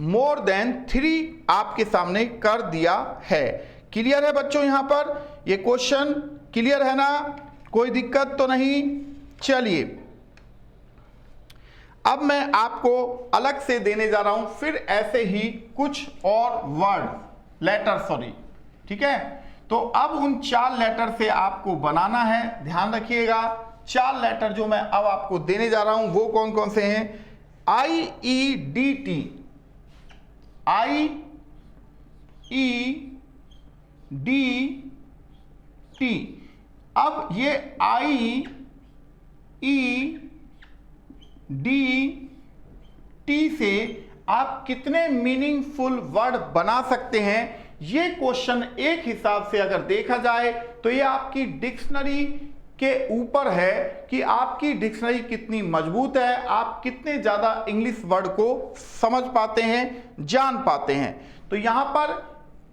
मोर देन 3 आपके सामने कर दिया है। क्लियर है बच्चों, यहां पर ये क्वेश्चन क्लियर है ना, कोई दिक्कत तो नहीं। चलिए अब मैं आपको अलग से देने जा रहा हूं फिर ऐसे ही कुछ और वर्ड लेटर, सॉरी, ठीक है। तो अब उन 4 लेटर से आपको बनाना है, ध्यान रखिएगा। 4 लेटर जो मैं अब आपको देने जा रहा हूं वो कौन कौन से हैं, IEDT, IEDT। अब ये IEDT से आप कितने मीनिंगफुल वर्ड बना सकते हैं, ये क्वेश्चन एक हिसाब से अगर देखा जाए तो ये आपकी डिक्शनरी के ऊपर है कि आपकी डिक्शनरी कितनी मजबूत है, आप कितने ज्यादा इंग्लिश वर्ड को समझ पाते हैं, जान पाते हैं। तो यहां पर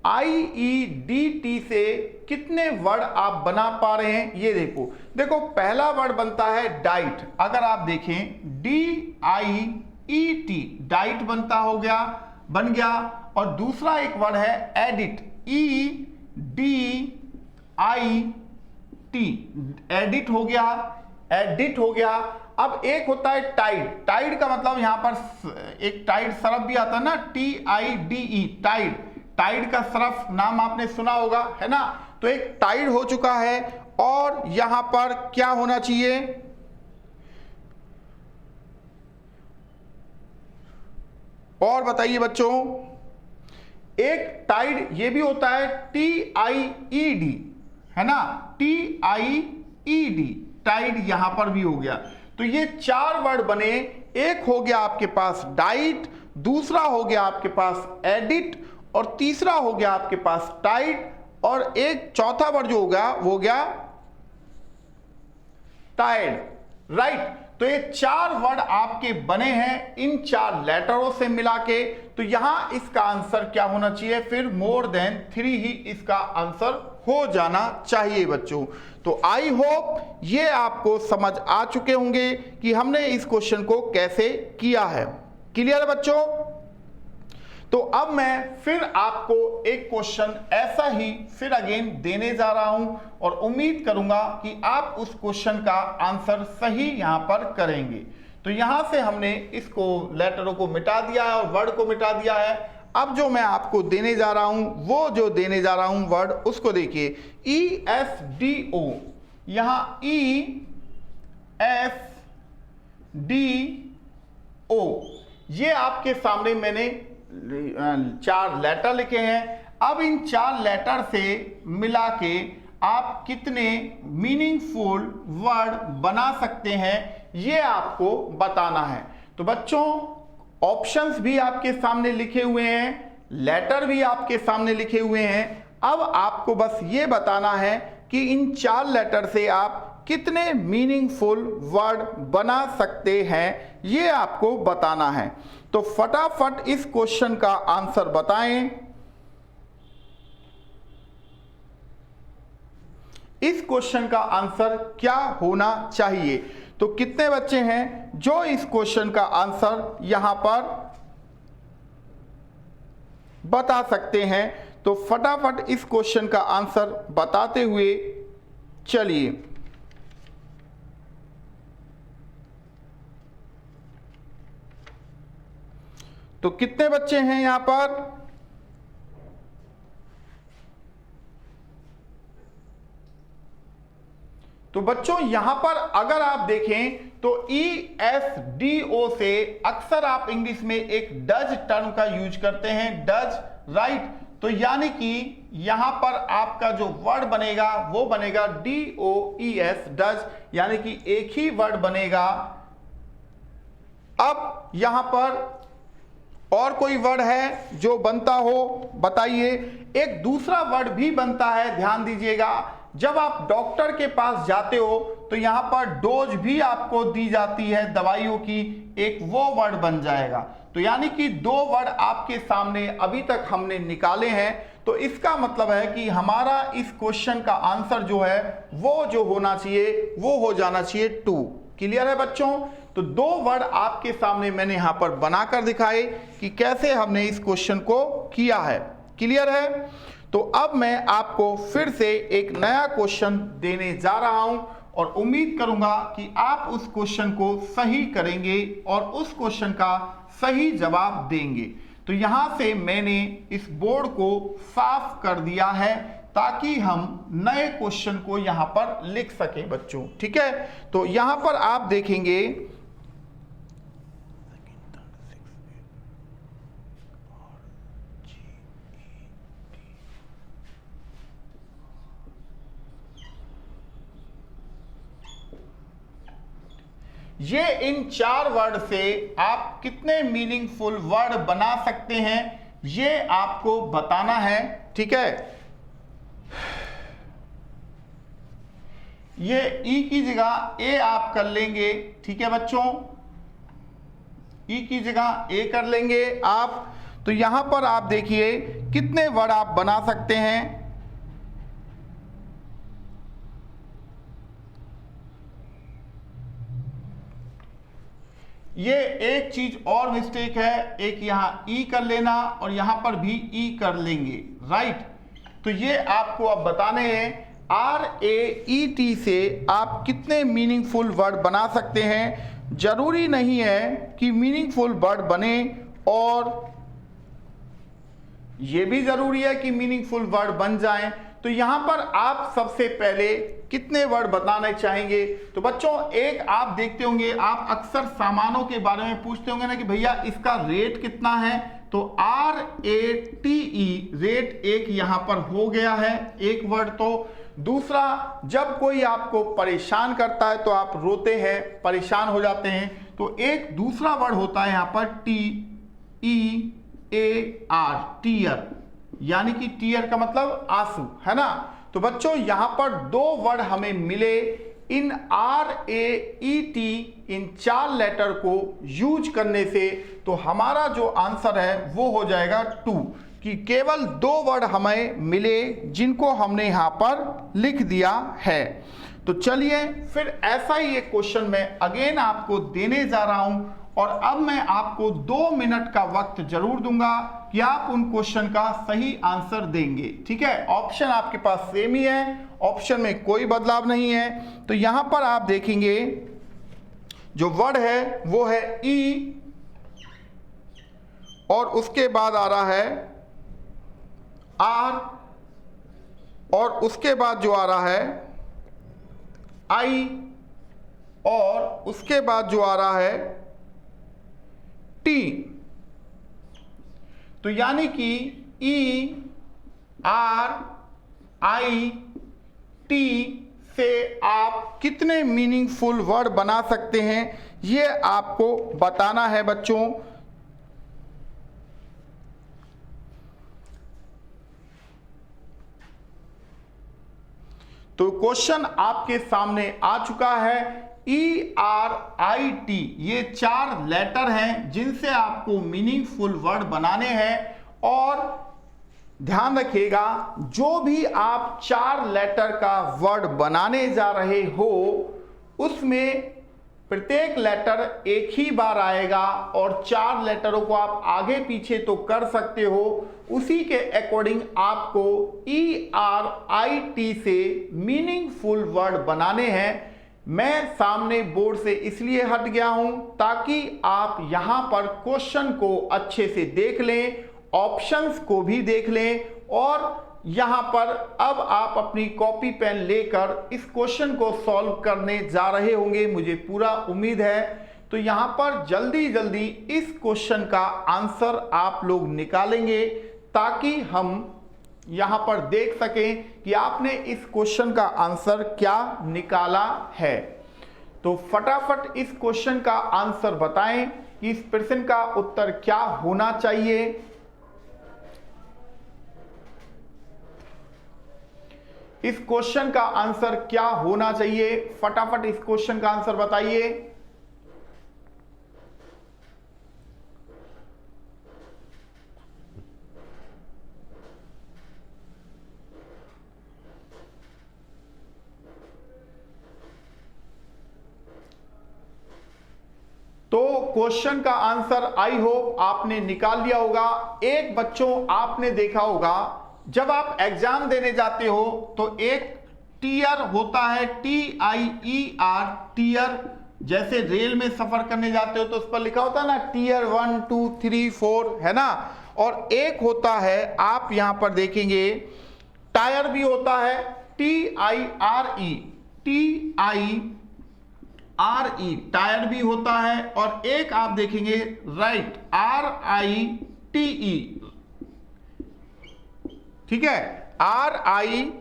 IEDT से कितने वर्ड आप बना पा रहे हैं ये देखो पहला वर्ड बनता है डाइट। अगर आप देखें DIET, डाइट बन गया। और दूसरा एक वर्ड है एडिट, EDIT, एडिट हो गया, एडिट हो गया। अब एक होता है टाइड, टाइड का मतलब यहां पर एक टाइड सरफ भी आता है ना, TIDE, टाइड, टाइड का सरफ नाम आपने सुना होगा, है ना। तो एक टाइड हो चुका है और यहां पर क्या होना चाहिए, और बताइए बच्चों, एक टाइड ये भी होता है TIED, है ना, TIED, टाइड यहां पर भी हो गया। तो ये 4 वर्ड बने, एक हो गया आपके पास डाइट, दूसरा हो गया आपके पास एडिट, और तीसरा हो गया आपके पास टाइड, और एक चौथा वर्ड जो होगा वो हो गया टाइड, राइट। तो ये 4 वर्ड आपके बने हैं इन 4 लेटरों से मिला के। तो यहां इसका आंसर क्या होना चाहिए, फिर मोर देन 3 ही इसका आंसर हो जाना चाहिए बच्चों। तो आई होप ये आपको समझ आ चुके होंगे कि हमने इस क्वेश्चन को कैसे किया है। क्लियर है बच्चों। तो अब मैं फिर आपको एक क्वेश्चन ऐसा ही फिर अगेन देने जा रहा हूं और उम्मीद करूंगा कि आप उस क्वेश्चन का आंसर सही यहां पर करेंगे। तो यहां से हमने इसको लेटरों को मिटा दिया है और वर्ड को मिटा दिया है। अब जो मैं आपको देने जा रहा हूं, वो जो देने जा रहा हूं वर्ड, उसको देखिए, ESDO, यहां ESDO, ये आपके सामने मैंने 4 लेटर लिखे हैं। अब इन 4 लेटर से मिला के आप कितने मीनिंगफुल वर्ड बना सकते हैं, ये आपको बताना है। तो बच्चों, ऑप्शंस भी आपके सामने लिखे हुए हैं, लेटर भी आपके सामने लिखे हुए हैं। अब आपको बस ये बताना है कि इन 4 लेटर से आप कितने मीनिंगफुल वर्ड बना सकते हैं, ये आपको बताना है। तो फटाफट इस क्वेश्चन का आंसर बताएं। इस क्वेश्चन का आंसर क्या होना चाहिए? तो कितने बच्चे हैं जो इस क्वेश्चन का आंसर यहां पर बता सकते हैं? तो फटाफट इस क्वेश्चन का आंसर बताते हुए चलिए। तो कितने बच्चे हैं यहां पर? तो बच्चों, यहां पर अगर आप देखें तो ESDO से अक्सर आप इंग्लिश में एक डज टर्म का यूज करते हैं, डज, राइट। तो यानी कि यहां पर आपका जो वर्ड बनेगा वो बनेगा DOES, डज, यानी कि एक ही वर्ड बनेगा। अब यहां पर और कोई वर्ड है जो बनता हो, बताइए। एक दूसरा वर्ड भी बनता है, ध्यान दीजिएगा। जब आप डॉक्टर के पास जाते हो तो यहां पर डोज भी आपको दी जाती है दवाइयों की, एक वो वर्ड बन जाएगा। तो यानी कि 2 वर्ड आपके सामने अभी तक हमने निकाले हैं। तो इसका मतलब है कि हमारा इस क्वेश्चन का आंसर जो है वो जो होना चाहिए वो हो जाना चाहिए 2। क्लियर है बच्चों? तो 2 वर्ड आपके सामने मैंने यहां पर बनाकर दिखाए कि कैसे हमने इस क्वेश्चन को किया है। क्लियर है? तो अब मैं आपको फिर से एक नया क्वेश्चन देने जा रहा हूं और उम्मीद करूंगा कि आप उस क्वेश्चन को सही करेंगे और उस क्वेश्चन का सही जवाब देंगे। तो यहां से मैंने इस बोर्ड को साफ कर दिया है ताकि हम नए क्वेश्चन को यहां पर लिख सकें बच्चों, ठीक है। तो यहां पर आप देखेंगे ये इन 4 वर्ड से आप कितने मीनिंगफुल वर्ड बना सकते हैं, ये आपको बताना है, ठीक है। ये ई की जगह ए आप कर लेंगे, ठीक है बच्चों, ई की जगह ए कर लेंगे आप। तो यहां पर आप देखिए कितने वर्ड आप बना सकते हैं। ये एक चीज और मिस्टेक है, एक यहाँ ई कर लेना और यहां पर भी ई कर लेंगे, राइट। तो ये आपको अब बताने हैं RAET से आप कितने मीनिंगफुल वर्ड बना सकते हैं। जरूरी नहीं है कि मीनिंगफुल वर्ड बने, और ये भी जरूरी है कि मीनिंगफुल वर्ड बन जाएं। तो यहां पर आप सबसे पहले कितने वर्ड बताना चाहेंगे? तो बच्चों एक आप देखते होंगे, आप अक्सर सामानों के बारे में पूछते होंगे ना कि भैया इसका रेट कितना है, तो RATE रेट एक यहां पर हो गया है एक वर्ड। तो दूसरा, जब कोई आपको परेशान करता है तो आप रोते हैं, परेशान हो जाते हैं, तो एक दूसरा वर्ड होता है यहां पर TEAR, टीयर, यानी कि टीयर का मतलब आंसू, है ना। तो बच्चों यहां पर दो वर्ड हमें मिले इन RAET, इन 4 लेटर को यूज करने से, तो हमारा जो आंसर है वो हो जाएगा 2, कि केवल 2 वर्ड हमें मिले जिनको हमने यहां पर लिख दिया है। तो चलिए फिर ऐसा ही एक क्वेश्चन मैं अगेन आपको देने जा रहा हूं, और अब मैं आपको 2 मिनट का वक्त जरूर दूंगा कि आप उन क्वेश्चन का सही आंसर देंगे, ठीक है। ऑप्शन आपके पास सेम ही है, ऑप्शन में कोई बदलाव नहीं है। तो यहां पर आप देखेंगे जो वर्ड है वो है ई, और उसके बाद आ रहा है आर, और उसके बाद जो आ रहा है आई, और उसके बाद जो आ रहा है टी। तो यानी कि ERIT से आप कितने मीनिंगफुल वर्ड बना सकते हैं, ये आपको बताना है बच्चों। तो क्वेश्चन आपके सामने आ चुका है। ERIT ये 4 लेटर हैं जिनसे आपको मीनिंगफुल वर्ड बनाने हैं, और ध्यान रखिएगा जो भी आप 4 लेटर का वर्ड बनाने जा रहे हो उसमें प्रत्येक लेटर एक ही बार आएगा, और 4 लेटरों को आप आगे पीछे तो कर सकते हो, उसी के अकॉर्डिंग आपको ERIT से मीनिंगफुल वर्ड बनाने हैं। मैं सामने बोर्ड से इसलिए हट गया हूं ताकि आप यहां पर क्वेश्चन को अच्छे से देख लें, ऑप्शंस को भी देख लें, और यहां पर अब आप अपनी कॉपी पेन लेकर इस क्वेश्चन को सॉल्व करने जा रहे होंगे, मुझे पूरा उम्मीद है। तो यहां पर जल्दी जल्दी इस क्वेश्चन का आंसर आप लोग निकालेंगे ताकि हम यहां पर देख सकें कि आपने इस क्वेश्चन का आंसर क्या निकाला है। तो फटाफट इस क्वेश्चन का आंसर बताएं कि इस प्रश्न का उत्तर क्या होना चाहिए। इस क्वेश्चन का आंसर क्या होना चाहिए, फटाफट इस क्वेश्चन का आंसर बताइए। तो क्वेश्चन का आंसर आई होप आपने निकाल लिया होगा। एक बच्चों आपने देखा होगा जब आप एग्जाम देने जाते हो तो एक टीयर होता है, TIER, टीयर। जैसे रेल में सफर करने जाते हो तो उस पर लिखा होता है ना टीयर 1 2 3 4, है ना। और एक होता है, आप यहां पर देखेंगे टायर भी होता है, TIRE, टायर भी होता है। और एक आप देखेंगे राइट, RITE, ठीक है, RITE,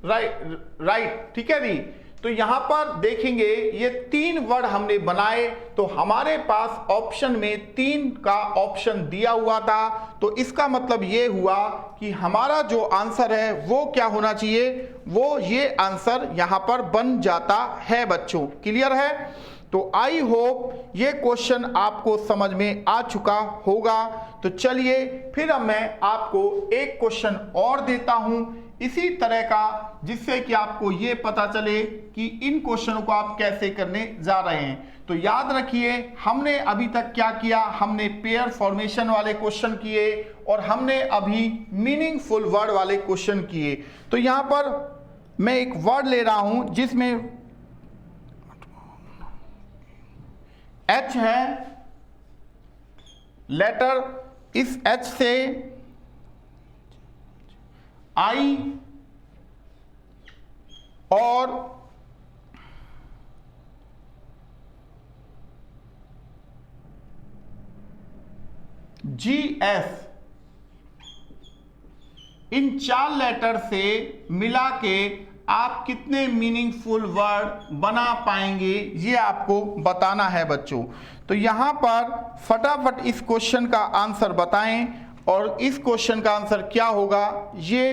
राइट, ठीक है जी। तो यहां पर देखेंगे ये 3 वर्ड हमने बनाए, तो हमारे पास ऑप्शन में 3 का ऑप्शन दिया हुआ था। तो इसका मतलब ये हुआ कि हमारा जो आंसर है वो क्या होना चाहिए, वो ये आंसर यहां पर बन जाता है बच्चों। क्लियर है? तो आई होप ये क्वेश्चन आपको समझ में आ चुका होगा। तो चलिए फिर अब मैं आपको एक क्वेश्चन और देता हूं। इसी तरह का, जिससे कि आपको ये पता चले कि इन क्वेश्चनों को आप कैसे करने जा रहे हैं। तो याद रखिए, हमने अभी तक क्या किया, हमने पेयर फॉर्मेशन वाले क्वेश्चन किए और हमने अभी मीनिंगफुल वर्ड वाले क्वेश्चन किए। तो यहां पर मैं एक वर्ड ले रहा हूं जिसमें एच है, लेटर इस एच से आई और जी एस, इन 4 लेटर से मिला के आप कितने मीनिंगफुल वर्ड बना पाएंगे, ये आपको बताना है बच्चों। तो यहां पर फटाफट इस क्वेश्चन का आंसर बताएं और इस क्वेश्चन का आंसर क्या होगा ये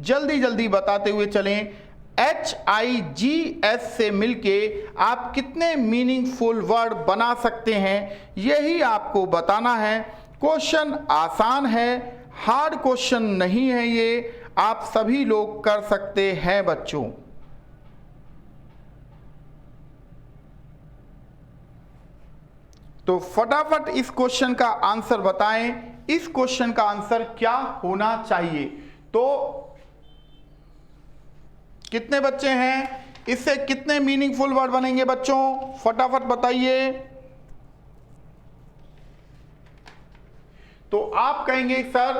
जल्दी जल्दी बताते हुए चलें। HIGS से मिलके आप कितने मीनिंगफुल वर्ड बना सकते हैं, यही आपको बताना है। क्वेश्चन आसान है, हार्ड क्वेश्चन नहीं है, ये आप सभी लोग कर सकते हैं बच्चों। तो फटाफट इस क्वेश्चन का आंसर बताएं, इस क्वेश्चन का आंसर क्या होना चाहिए। तो कितने बच्चे हैं, इससे कितने मीनिंगफुल वर्ड बनेंगे बच्चों, फटाफट बताइए। तो आप कहेंगे सर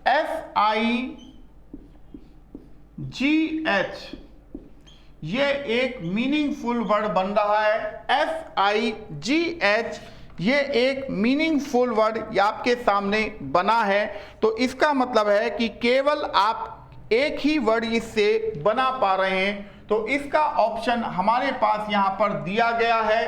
SIGH, ये एक मीनिंगफुल वर्ड बन रहा है। SIGH ये एक मीनिंगफुल वर्ड आपके सामने बना है। तो इसका मतलब है कि केवल आप एक ही वर्ड इससे बना पा रहे हैं। तो इसका ऑप्शन हमारे पास यहां पर दिया गया है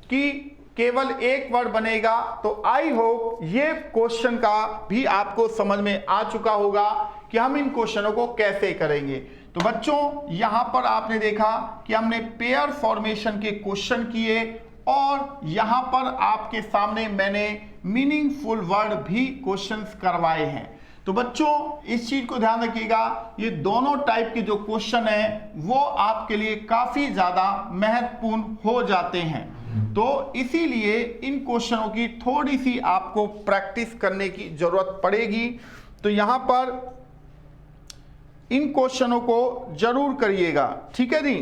कि केवल एक वर्ड बनेगा। तो आई होप ये क्वेश्चन का भी आपको समझ में आ चुका होगा कि हम इन क्वेश्चनों को कैसे करेंगे। तो बच्चों यहां पर आपने देखा कि हमने पेयर फॉर्मेशन के क्वेश्चन किए और यहां पर आपके सामने मैंने मीनिंगफुल वर्ड भी क्वेश्चंस करवाए हैं। तो बच्चों इस चीज को ध्यान रखिएगा, ये दोनों टाइप के जो क्वेश्चन हैं वो आपके लिए काफी ज्यादा महत्वपूर्ण हो जाते हैं। तो इसीलिए इन क्वेश्चनों की थोड़ी सी आपको प्रैक्टिस करने की जरूरत पड़ेगी। तो यहां पर इन क्वेश्चनों को जरूर करिएगा, ठीक है जी।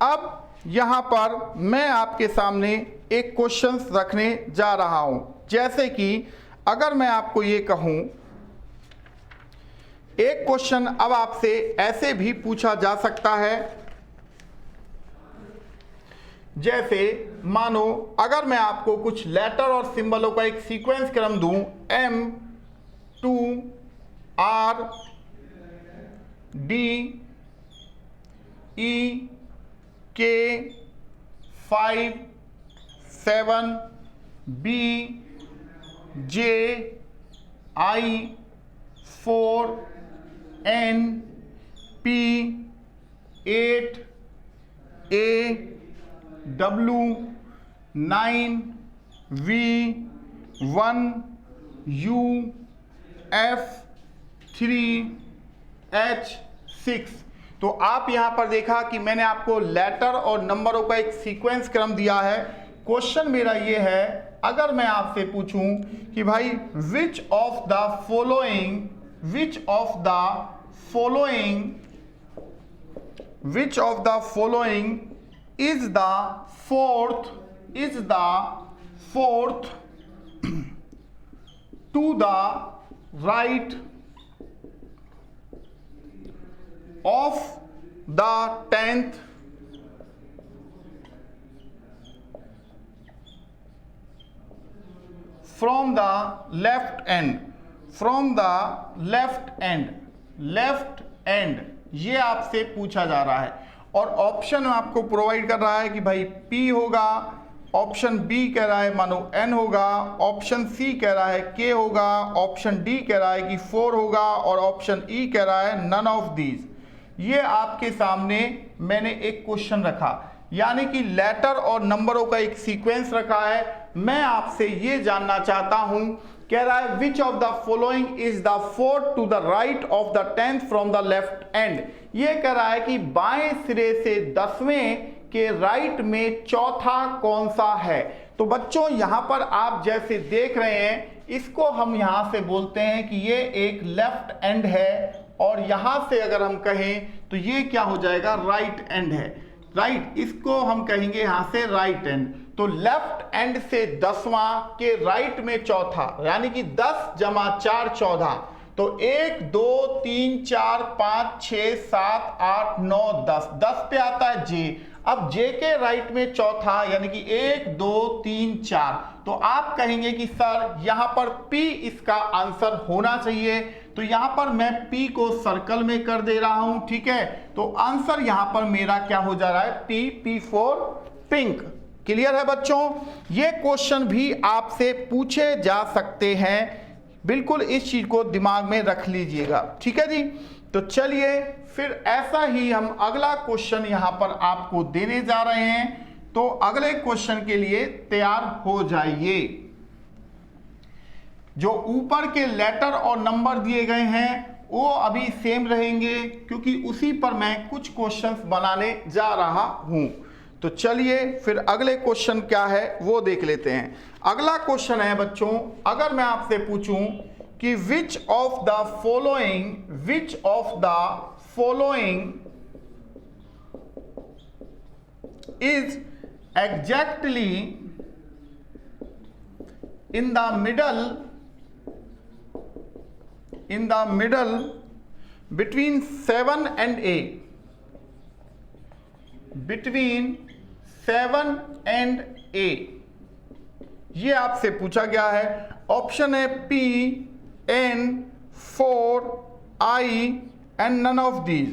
अब यहां पर मैं आपके सामने एक क्वेश्चन रखने जा रहा हूं, जैसे कि अगर मैं आपको ये कहूं, एक क्वेश्चन अब आपसे ऐसे भी पूछा जा सकता है, जैसे मानो अगर मैं आपको कुछ लेटर और सिंबलों का एक सीक्वेंस क्रम दूं, M, 2, R, D, E, K, 5, 7, B, J, I, 4, N, P, 8, A, W, 9, V, 1, U, F, 3, H, 6। तो आप यहां पर देखा कि मैंने आपको लेटर और नंबरों का एक सीक्वेंस क्रम दिया है। क्वेश्चन मेरा ये है, अगर मैं आपसे पूछूं कि भाई विच of the following is the fourth to the right of the 10th from the left end, ये आपसे पूछा जा रहा है। और ऑप्शन आपको प्रोवाइड कर रहा है कि भाई P होगा, ऑप्शन बी कह रहा है मानो N होगा, ऑप्शन सी कह रहा है K होगा, ऑप्शन डी कह रहा है कि 4 होगा और ऑप्शन ई कह रहा है नन ऑफ दीज। ये आपके सामने मैंने एक क्वेश्चन रखा, यानी कि लेटर और नंबरों का एक सीक्वेंस रखा है। मैं आपसे ये जानना चाहता हूं कह रहा है which of the following is the fourth to the right of the 10th from the left end. ये कह रहा है कि बाएं सिरे से 10वें के राइट में चौथा कौन सा है। तो बच्चों यहां पर आप जैसे देख रहे हैं, इसको हम यहां से बोलते हैं कि ये एक लेफ्ट एंड है, और यहां से अगर हम कहें तो ये क्या हो जाएगा, राइट एंड है। राइट, इसको हम कहेंगे यहां से राइट एंड। तो लेफ्ट एंड से 10वां के राइट में चौथा, यानी कि 10 जमा 4 14। तो 1 2 3 4 5 6 7 8 9 10, 10 पे आता है जे। अब जे के राइट में चौथा, यानी कि 1 2 3 4। तो आप कहेंगे कि सर यहां पर पी इसका आंसर होना चाहिए। तो यहां पर मैं पी को सर्कल में कर दे रहा हूं, ठीक है। तो आंसर यहां पर मेरा क्या हो जा रहा है, P, P for pink. Clear है बच्चों। ये क्वेश्चन भी आपसे पूछे जा सकते हैं, बिल्कुल इस चीज को दिमाग में रख लीजिएगा, ठीक है जी। तो चलिए फिर ऐसा ही हम अगला क्वेश्चन यहां पर आपको देने जा रहे हैं। तो अगले क्वेश्चन के लिए तैयार हो जाइए। जो ऊपर के लेटर और नंबर दिए गए हैं वो अभी सेम रहेंगे, क्योंकि उसी पर मैं कुछ क्वेश्चंस बनाने जा रहा हूं। तो चलिए फिर अगले क्वेश्चन क्या है वो देख लेते हैं। अगला क्वेश्चन है बच्चों, अगर मैं आपसे पूछूं कि विच of the following is exactly in the middle between 7 and 8, between 7 and 8, ये आपसे पूछा गया है। ऑप्शन है P, N, 4, I and none of these,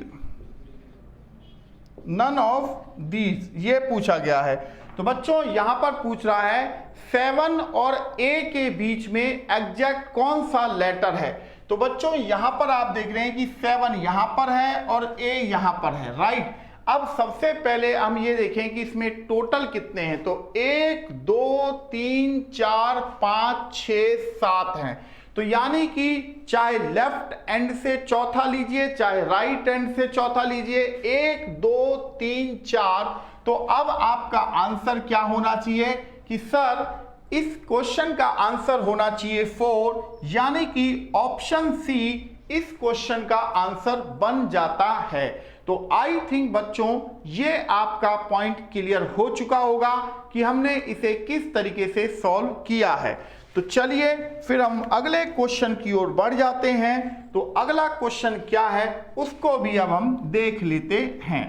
ये पूछा गया है। तो बच्चों यहां पर पूछ रहा है 7 और A के बीच में एग्जैक्ट कौन सा लेटर है। तो बच्चों यहां पर आप देख रहे हैं कि 7 यहां पर है और A यहां पर है, राइट। अब सबसे पहले हम ये देखें कि इसमें टोटल कितने हैं। तो 1 2 3 4 5 6 7 हैं। तो यानी कि चाहे लेफ्ट एंड से चौथा लीजिए, चाहे राइट एंड से चौथा लीजिए, 1 2 3 4। तो अब आपका आंसर क्या होना चाहिए कि सर इस क्वेश्चन का आंसर होना चाहिए 4, यानी कि ऑप्शन सी इस क्वेश्चन का आंसर बन जाता है। तो आई थिंक बच्चों ये आपका पॉइंट क्लियर हो चुका होगा कि हमने इसे किस तरीके से सॉल्व किया है। तो चलिए फिर हम अगले क्वेश्चन की ओर बढ़ जाते हैं। तो अगला क्वेश्चन क्या है उसको भी अब हम देख लेते हैं।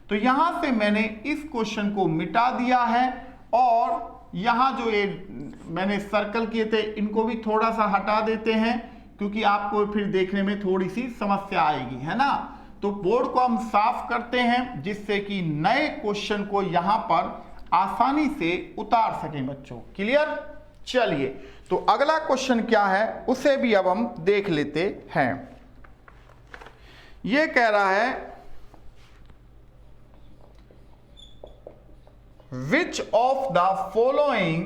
तो यहां से मैंने इस क्वेश्चन को मिटा दिया है, और यहां जो ये मैंने सर्कल किए थे इनको भी थोड़ा सा हटा देते हैं, क्योंकि आपको फिर देखने में थोड़ी सी समस्या आएगी, है ना। तो बोर्ड को हम साफ करते हैं जिससे कि नए क्वेश्चन को यहां पर आसानी से उतार सकें बच्चों। क्लियर। चलिए तो अगला क्वेश्चन क्या है उसे भी अब हम देख लेते हैं। यह कह रहा है which of the following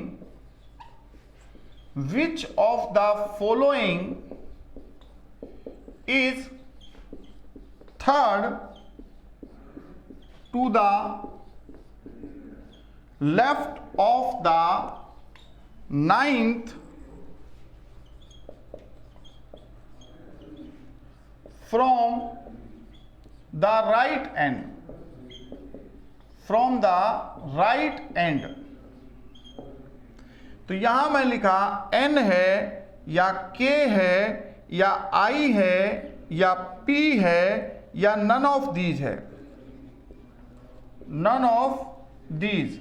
is third to the left of the 9th from the right end, from the right end। तो यहां मैं लिखा N है या K है या I है या P है या none of these है, none of these,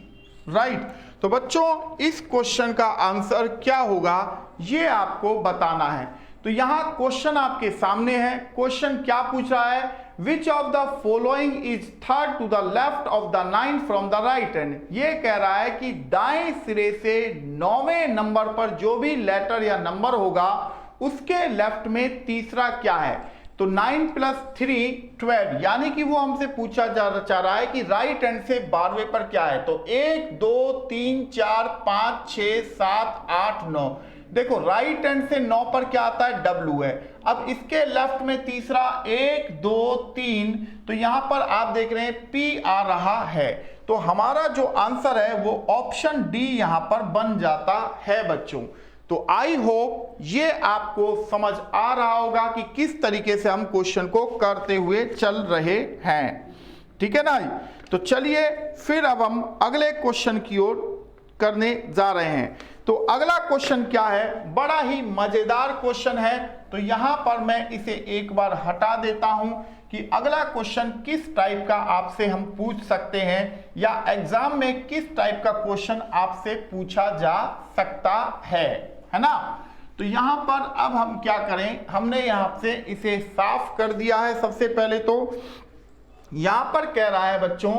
राइट। तो बच्चों इस क्वेश्चन का आंसर क्या होगा ये आपको बताना है। तो यहां क्वेश्चन आपके सामने है। क्वेश्चन क्या पूछ रहा है, which of the following is third to the left of the 9 from the right end. ये कह रहा है कि दाएं सिरे से 9वें नंबर पर जो भी लेटर या नंबर होगा उसके लेफ्ट में तीसरा क्या है। तो 9 + 3 12, यानी कि वो हमसे पूछा चाह रहा है कि राइट हैंड से 12वें पर क्या है। तो 1 2 3 4 5 6 7 8 9, देखो राइट हैंड से 9 पर क्या आता है, W है। अब इसके लेफ्ट में तीसरा 1 2 3, तो यहां पर आप देख रहे हैं P आ रहा है। तो हमारा जो आंसर है वो ऑप्शन डी यहां पर बन जाता है बच्चों। तो आई होप ये आपको समझ आ रहा होगा कि किस तरीके से हम क्वेश्चन को करते हुए चल रहे हैं, ठीक है ना। तो चलिए फिर अब हम अगले क्वेश्चन की ओर करने जा रहे हैं। तो अगला क्वेश्चन क्या है, बड़ा ही मजेदार क्वेश्चन है। तो यहां पर मैं इसे एक बार हटा देता हूं कि अगला क्वेश्चन किस टाइप का आपसे हम पूछ सकते हैं या एग्जाम में किस टाइप का क्वेश्चन आपसे पूछा जा सकता है ना। तो यहां पर अब हम क्या करें, हमने यहां से इसे साफ कर दिया है। सबसे पहले तो यहां पर कह रहा है बच्चों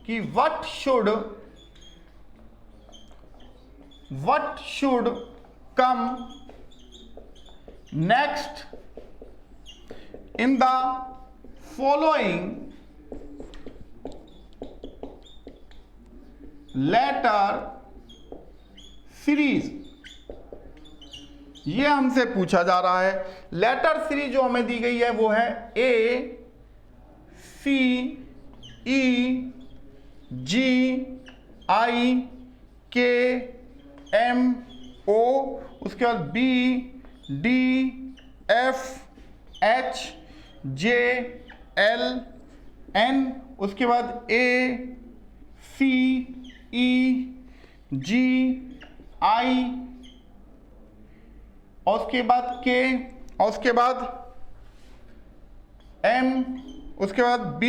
कि what should come next in the following letter series। ये हमसे पूछा जा रहा है। लेटर सीरीज जो हमें दी गई है वो है A C E G I K M O, उसके बाद B D F H J L N, उसके बाद A C E G I, और उसके बाद K, और उसके बाद M, उसके बाद B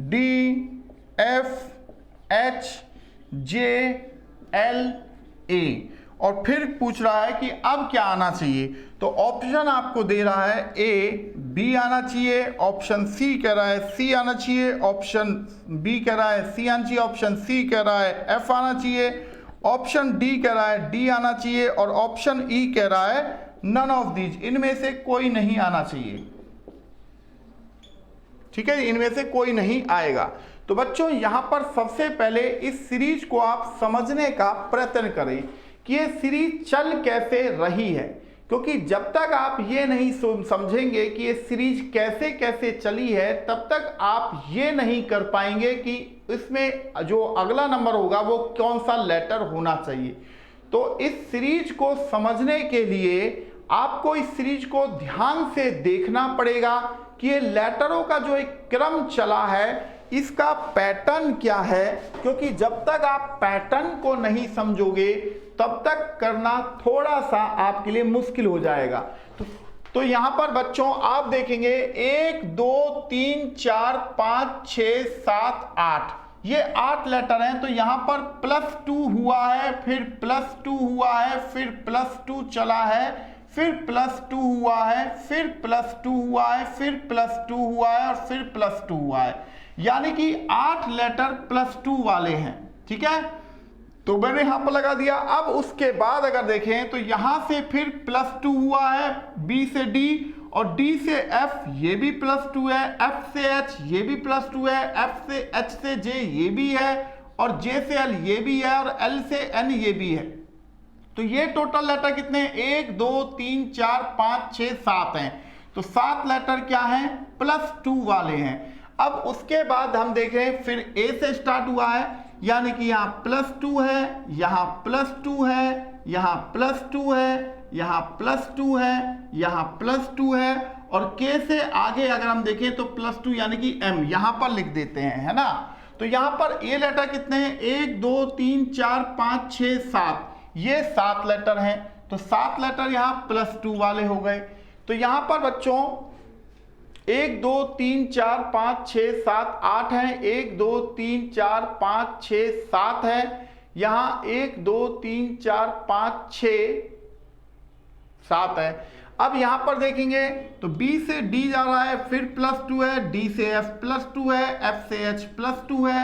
D F H J L A, और फिर पूछ रहा है कि अब क्या आना चाहिए। तो ऑप्शन आपको दे रहा है A B आना चाहिए, ऑप्शन C कह रहा है C आना चाहिए, ऑप्शन B कह रहा है C आना चाहिए, ऑप्शन C कह रहा है F आना चाहिए, ऑप्शन D कह रहा है D आना चाहिए, और ऑप्शन E कह रहा है नन ऑफ दीज, इनमें से कोई नहीं आना चाहिए। ठीक है, इनमें से कोई नहीं आएगा। तो बच्चों यहां पर सबसे पहले इस सीरीज को आप समझने का प्रयत्न करें कि ये सीरीज चल कैसे रही है, क्योंकि जब तक आप ये नहीं समझेंगे कि ये सीरीज कैसे कैसे चली है, तब तक आप ये नहीं कर पाएंगे कि इसमें जो अगला नंबर होगा वो कौन सा लेटर होना चाहिए। तो इस सीरीज को समझने के लिए आपको इस सीरीज को ध्यान से देखना पड़ेगा कि ये लेटरों का जो एक क्रम चला है इसका पैटर्न क्या है, क्योंकि जब तक आप पैटर्न को नहीं समझोगे तब तक करना थोड़ा सा आपके लिए मुश्किल हो जाएगा। तो यहां पर बच्चों आप देखेंगे 1 2 3 4 5 6 7 8, ये 8 लेटर हैं। तो यहां पर +2 हुआ है, फिर +2 हुआ है, फिर +2 चला है, फिर +2 हुआ है, फिर +2 हुआ है, फिर +2 हुआ है, और फिर +2 हुआ है, यानी कि 8 लेटर +2 वाले हैं। ठीक है, तो मैंने यहां पर लगा दिया। अब उसके बाद अगर देखें तो यहां से फिर +2 हुआ है, B से D और D से F ये भी +2 है, F से H ये भी +2 है, F से H से J ये भी है, और J से L ये भी है, और L से N ये भी है। तो ये टोटल लेटर कितने हैं, 1 2 3 4 5 6 7 हैं। तो 7 लेटर क्या हैं, +2 वाले हैं। अब उसके बाद हम देख रहे हैं फिर A से स्टार्ट हुआ है, यानी कि यहाँ +2 है, यहाँ +2 है, यहाँ +2 है, यहाँ +2 है, यहाँ +2 है, और K से आगे अगर हम देखें तो +2 यानी कि M यहाँ पर लिख देते हैं, है ना। तो यहाँ पर A लेटर कितने हैं, 1 2 3 4 5 6 7, ये 7 लेटर हैं। तो 7 लेटर यहाँ +2 वाले हो गए। तो यहाँ पर बच्चों 1 2 3 4 5 6 7 8 है, 1 2 3 4 5 6 7 है, यहाँ 1 2 3 4 5 6 7 है। अब यहाँ पर देखेंगे तो B से D जा रहा है, फिर +2 है, D से F +2 है, F से H +2 है,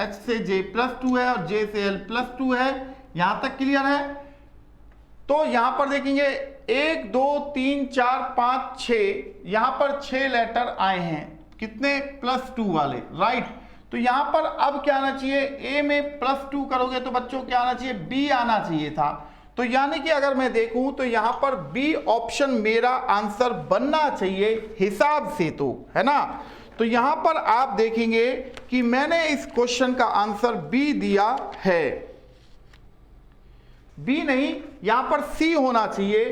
H से J +2 है, और J से L +2 है। यहाँ तक क्लियर है। तो यहाँ पर देखेंगे 1 2 3 4 5 6, यहाँ पर 6 लेटर आए हैं, कितने, +2 वाले, राइट। तो यहाँ पर अब क्या आना चाहिए, A में +2 करोगे तो बच्चों क्या आना चाहिए, B आना चाहिए था। तो यानी कि अगर मैं देखूं तो यहां पर बी ऑप्शन मेरा आंसर बनना चाहिए हिसाब से, तो है ना। तो यहां पर आप देखेंगे कि मैंने इस क्वेश्चन का आंसर बी दिया है, बी नहीं यहां पर सी होना चाहिए,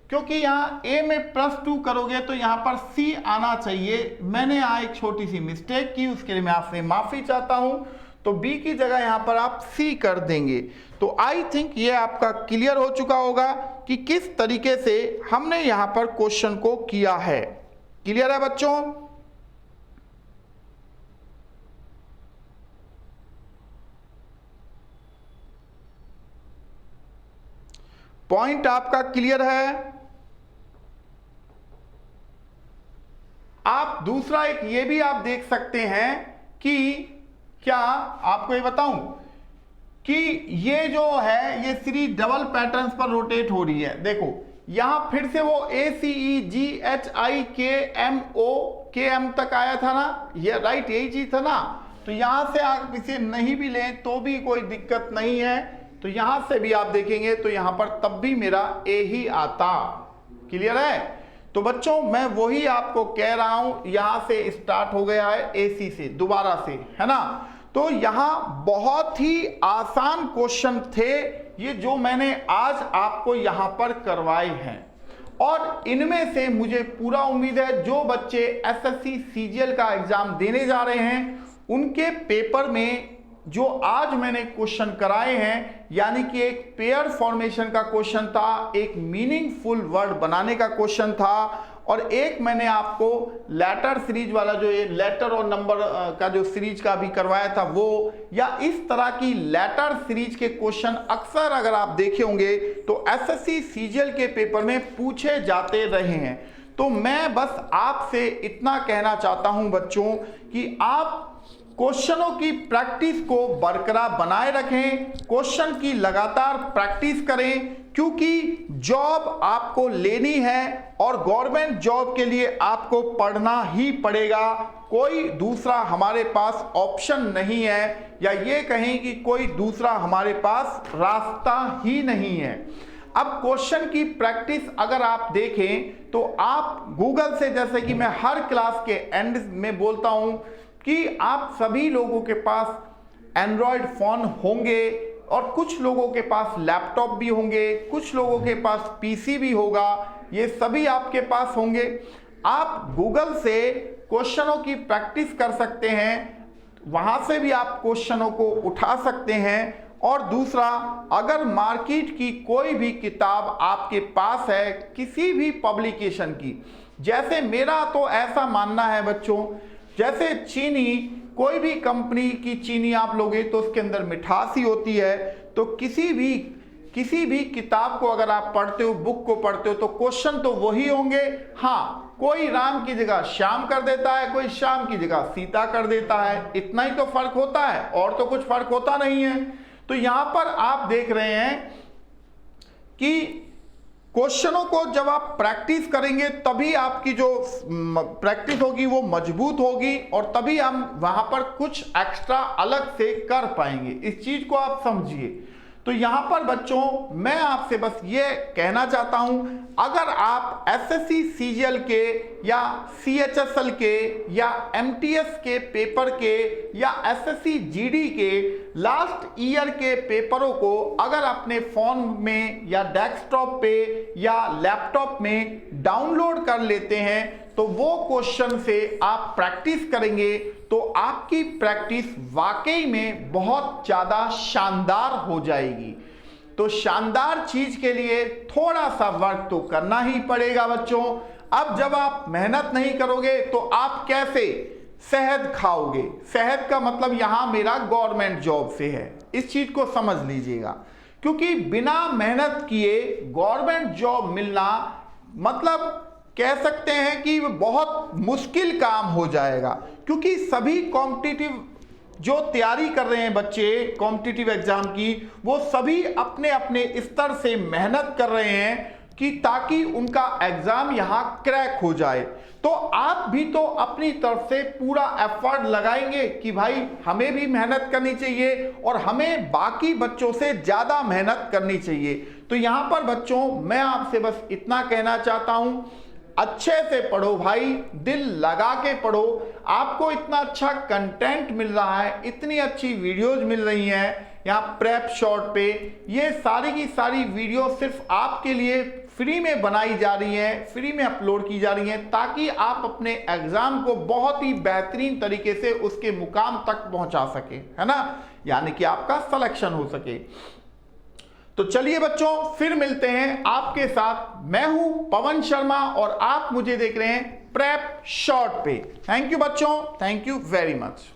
क्योंकि यहां ए में +2 करोगे तो यहां पर सी आना चाहिए। मैंने यहां एक छोटी सी मिस्टेक की, उसके लिए मैं आपसे माफी चाहता हूं। तो बी की जगह यहां पर आप सी कर देंगे। तो आई थिंक ये आपका क्लियर हो चुका होगा कि किस तरीके से हमने यहां पर क्वेश्चन को किया है। क्लियर है बच्चों? पॉइंट आपका क्लियर है? आप दूसरा एक ये भी आप देख सकते हैं कि क्या आपको ये बताऊं कि ये जो है ये सीरीज डबल पैटर्न्स पर रोटेट हो रही है। देखो यहां फिर से वो ACEGHIKMO तक आया था ना, ये राइट यही चीज था ना। तो यहां से आप इसे नहीं भी लें तो भी कोई दिक्कत नहीं है। तो यहां से भी आप देखेंगे तो यहां पर तब भी मेरा ए ही आता। क्लियर है? तो बच्चों मैं वही आपको कह रहा हूं, यहां से स्टार्ट हो गया है AC से दोबारा से, है ना। तो यहां बहुत ही आसान क्वेश्चन थे ये जो मैंने आज आपको यहां पर करवाए हैं, और इनमें से मुझे पूरा उम्मीद है जो बच्चे SSC CGL का एग्जाम देने जा रहे हैं उनके पेपर में जो आज मैंने क्वेश्चन कराए हैं, यानी कि एक पेयर फॉर्मेशन का क्वेश्चन था, एक मीनिंगफुल वर्ड बनाने का क्वेश्चन था, और एक मैंने आपको लेटर सीरीज वाला जो ये लेटर और नंबर का जो सीरीज का भी करवाया था वो, या इस तरह की लेटर सीरीज के क्वेश्चन अक्सर अगर आप देखे होंगे तो SSC CGL के पेपर में पूछे जाते रहे हैं। तो मैं बस आपसे इतना कहना चाहता हूं बच्चों कि आप क्वेश्चनों की प्रैक्टिस को बरकरार बनाए रखें, क्वेश्चन की लगातार प्रैक्टिस करें, क्योंकि जॉब आपको लेनी है और गवर्नमेंट जॉब के लिए आपको पढ़ना ही पड़ेगा। कोई दूसरा हमारे पास ऑप्शन नहीं है, या ये कहें कि कोई दूसरा हमारे पास रास्ता ही नहीं है। अब क्वेश्चन की प्रैक्टिस अगर आप देखें तो आप गूगल से, जैसे कि मैं हर क्लास के एंड में बोलता हूं कि आप सभी लोगों के पास एंड्रॉयड फोन होंगे, और कुछ लोगों के पास लैपटॉप भी होंगे, कुछ लोगों के पास PC भी होगा, ये सभी आपके पास होंगे। आप गूगल से क्वेश्चनों की प्रैक्टिस कर सकते हैं, वहां से भी आप क्वेश्चनों को उठा सकते हैं। और दूसरा, अगर मार्केट की कोई भी किताब आपके पास है किसी भी पब्लिकेशन की, जैसे मेरा तो ऐसा मानना है बच्चों, जैसे चीनी, कोई भी कंपनी की चीनी आप लोगे तो उसके अंदर मिठास ही होती है। तो किसी भी किताब को अगर आप पढ़ते हो, बुक को पढ़ते हो, तो क्वेश्चन तो वही होंगे। हाँ, कोई राम की जगह श्याम कर देता है, कोई श्याम की जगह सीता कर देता है, इतना ही तो फर्क होता है, और तो कुछ फर्क होता नहीं है। तो यहां पर आप देख रहे हैं कि क्वेश्चनों को जब आप प्रैक्टिस करेंगे तभी आपकी जो प्रैक्टिस होगी वो मजबूत होगी, और तभी हम वहां पर कुछ एक्स्ट्रा अलग से कर पाएंगे। इस चीज को आप समझिए। तो यहां पर बच्चों मैं आपसे बस ये कहना चाहता हूं, अगर आप SSC CGL के या CHSL के या MTS के पेपर के या SSC GD के लास्ट ईयर के पेपरों को अगर अपने फोन में या डेस्कटॉप पे या लैपटॉप में डाउनलोड कर लेते हैं, तो वो क्वेश्चन से आप प्रैक्टिस करेंगे तो आपकी प्रैक्टिस वाकई में बहुत ज्यादा शानदार हो जाएगी। तो शानदार चीज के लिए थोड़ा सा वर्क तो करना ही पड़ेगा बच्चों। अब जब आप मेहनत नहीं करोगे तो आप कैसे शहद खाओगे? शहद का मतलब यहां मेरा गवर्नमेंट जॉब से है, इस चीज को समझ लीजिएगा। क्योंकि बिना मेहनत किए गवर्नमेंट जॉब मिलना मतलब कह सकते हैं कि बहुत मुश्किल काम हो जाएगा। क्योंकि सभी कॉम्पिटिटिव जो तैयारी कर रहे हैं बच्चे कॉम्पिटिटिव एग्जाम की, वो सभी अपने अपने स्तर से मेहनत कर रहे हैं। कि ताकि उनका एग्जाम यहां क्रैक हो जाए। तो आप भी तो अपनी तरफ से पूरा एफर्ट लगाएंगे कि भाई हमें भी मेहनत करनी चाहिए और हमें बाकी बच्चों से ज्यादा मेहनत करनी चाहिए। तो यहां पर बच्चों मैं आपसे बस इतना कहना चाहता हूं, अच्छे से पढ़ो भाई, दिल लगा के पढ़ो। आपको इतना अच्छा कंटेंट मिल रहा है, इतनी अच्छी वीडियोज मिल रही हैं यहाँ प्रेप शॉर्ट पे। ये सारी की सारी वीडियो सिर्फ आपके लिए फ्री में बनाई जा रही हैं, फ्री में अपलोड की जा रही हैं, ताकि आप अपने एग्जाम को बहुत ही बेहतरीन तरीके से उसके मुकाम तक पहुंचा सके, है ना, यानी कि आपका सिलेक्शन हो सके। तो चलिए बच्चों, फिर मिलते हैं आपके साथ। मैं हूं पवन शर्मा और आप मुझे देख रहे हैं प्रेप शॉर्ट पे। थैंक यू बच्चों, थैंक यू वेरी मच।